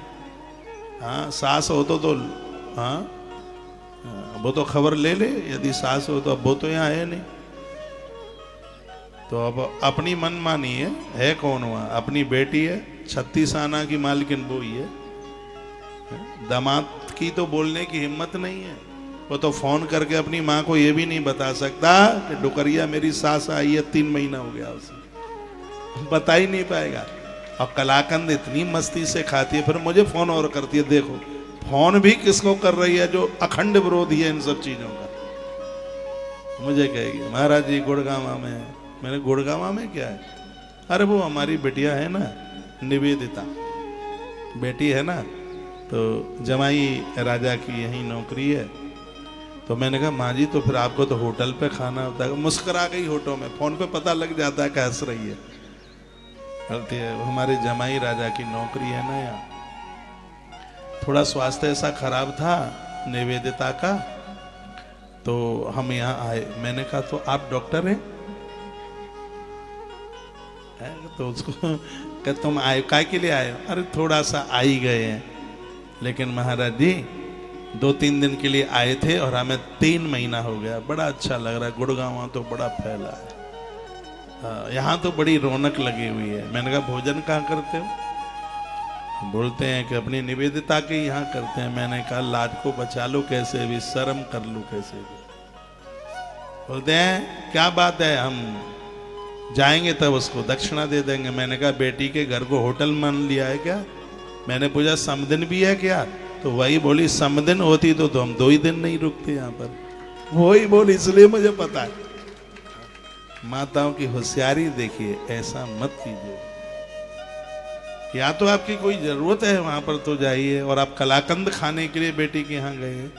हाँ सास हो तो हाँ वो तो खबर ले ले, यदि सास हो तो। अब वो तो यहाँ है नहीं, तो अब अपनी मन मानी है कौन वहाँ? अपनी बेटी है, 36 आना की मालकिन वो ही है। दामाद की तो बोलने की हिम्मत नहीं है। वो तो फोन करके अपनी माँ को ये भी नहीं बता सकता कि डुकरिया मेरी सास आई है, 3 महीना हो गया उसे, बता ही नहीं पाएगा। और कलाकंद इतनी मस्ती से खाती है, फिर मुझे फोन और करती है। देखो फोन भी किसको कर रही है? जो अखंड विरोधी है इन सब चीजों का। मुझे कहेगी महाराज जी गुड़गांव में। मैंने गुड़गांव में क्या है? अरे वो हमारी बेटिया है ना निवेदिता, बेटी है ना, तो जमाई राजा की यही नौकरी है। तो मैंने कहा माँ जी तो फिर आपको तो होटल पे खाना होता है। मुस्कुरा गई होटल में, फोन पे पता लग जाता है कि हंस रही है। कहती है हमारे जमाई राजा की नौकरी है ना यहाँ। थोड़ा स्वास्थ्य ऐसा खराब था निवेदिता का, तो हम यहाँ आए। मैंने कहा तो आप डॉक्टर हैं? तो उसको कह तुम आए काय के लिए आए? अरे थोड़ा सा आ ही गए हैं, लेकिन महाराज जी 2-3 दिन के लिए आए थे और हमें 3 महीना हो गया। बड़ा अच्छा लग रहा है, गुड़गांव तो बड़ा फैला है, यहाँ तो बड़ी रौनक लगी हुई है। मैंने कहा भोजन कहाँ करते हो? बोलते हैं कि अपनी निवेदिता के यहाँ करते हैं। मैंने कहा लाज को बचा लो कैसे भी, शर्म कर लो कैसे भी। बोलते हैं क्या बात है, हम जाएंगे तब उसको दक्षिणा दे देंगे। मैंने कहा बेटी के घर को होटल मान लिया है क्या? मैंने पूछा समदिन भी है क्या? तो वही बोली समदिन होती तो हम 2 ही दिन नहीं रुकते यहाँ पर। वही बोली, इसलिए मुझे पता है। माताओं की होशियारी देखिए, ऐसा मत कीजिए। या तो आपकी कोई जरूरत है वहां पर तो जाइए, और आप कलाकंद खाने के लिए बेटी के यहाँ गए हैं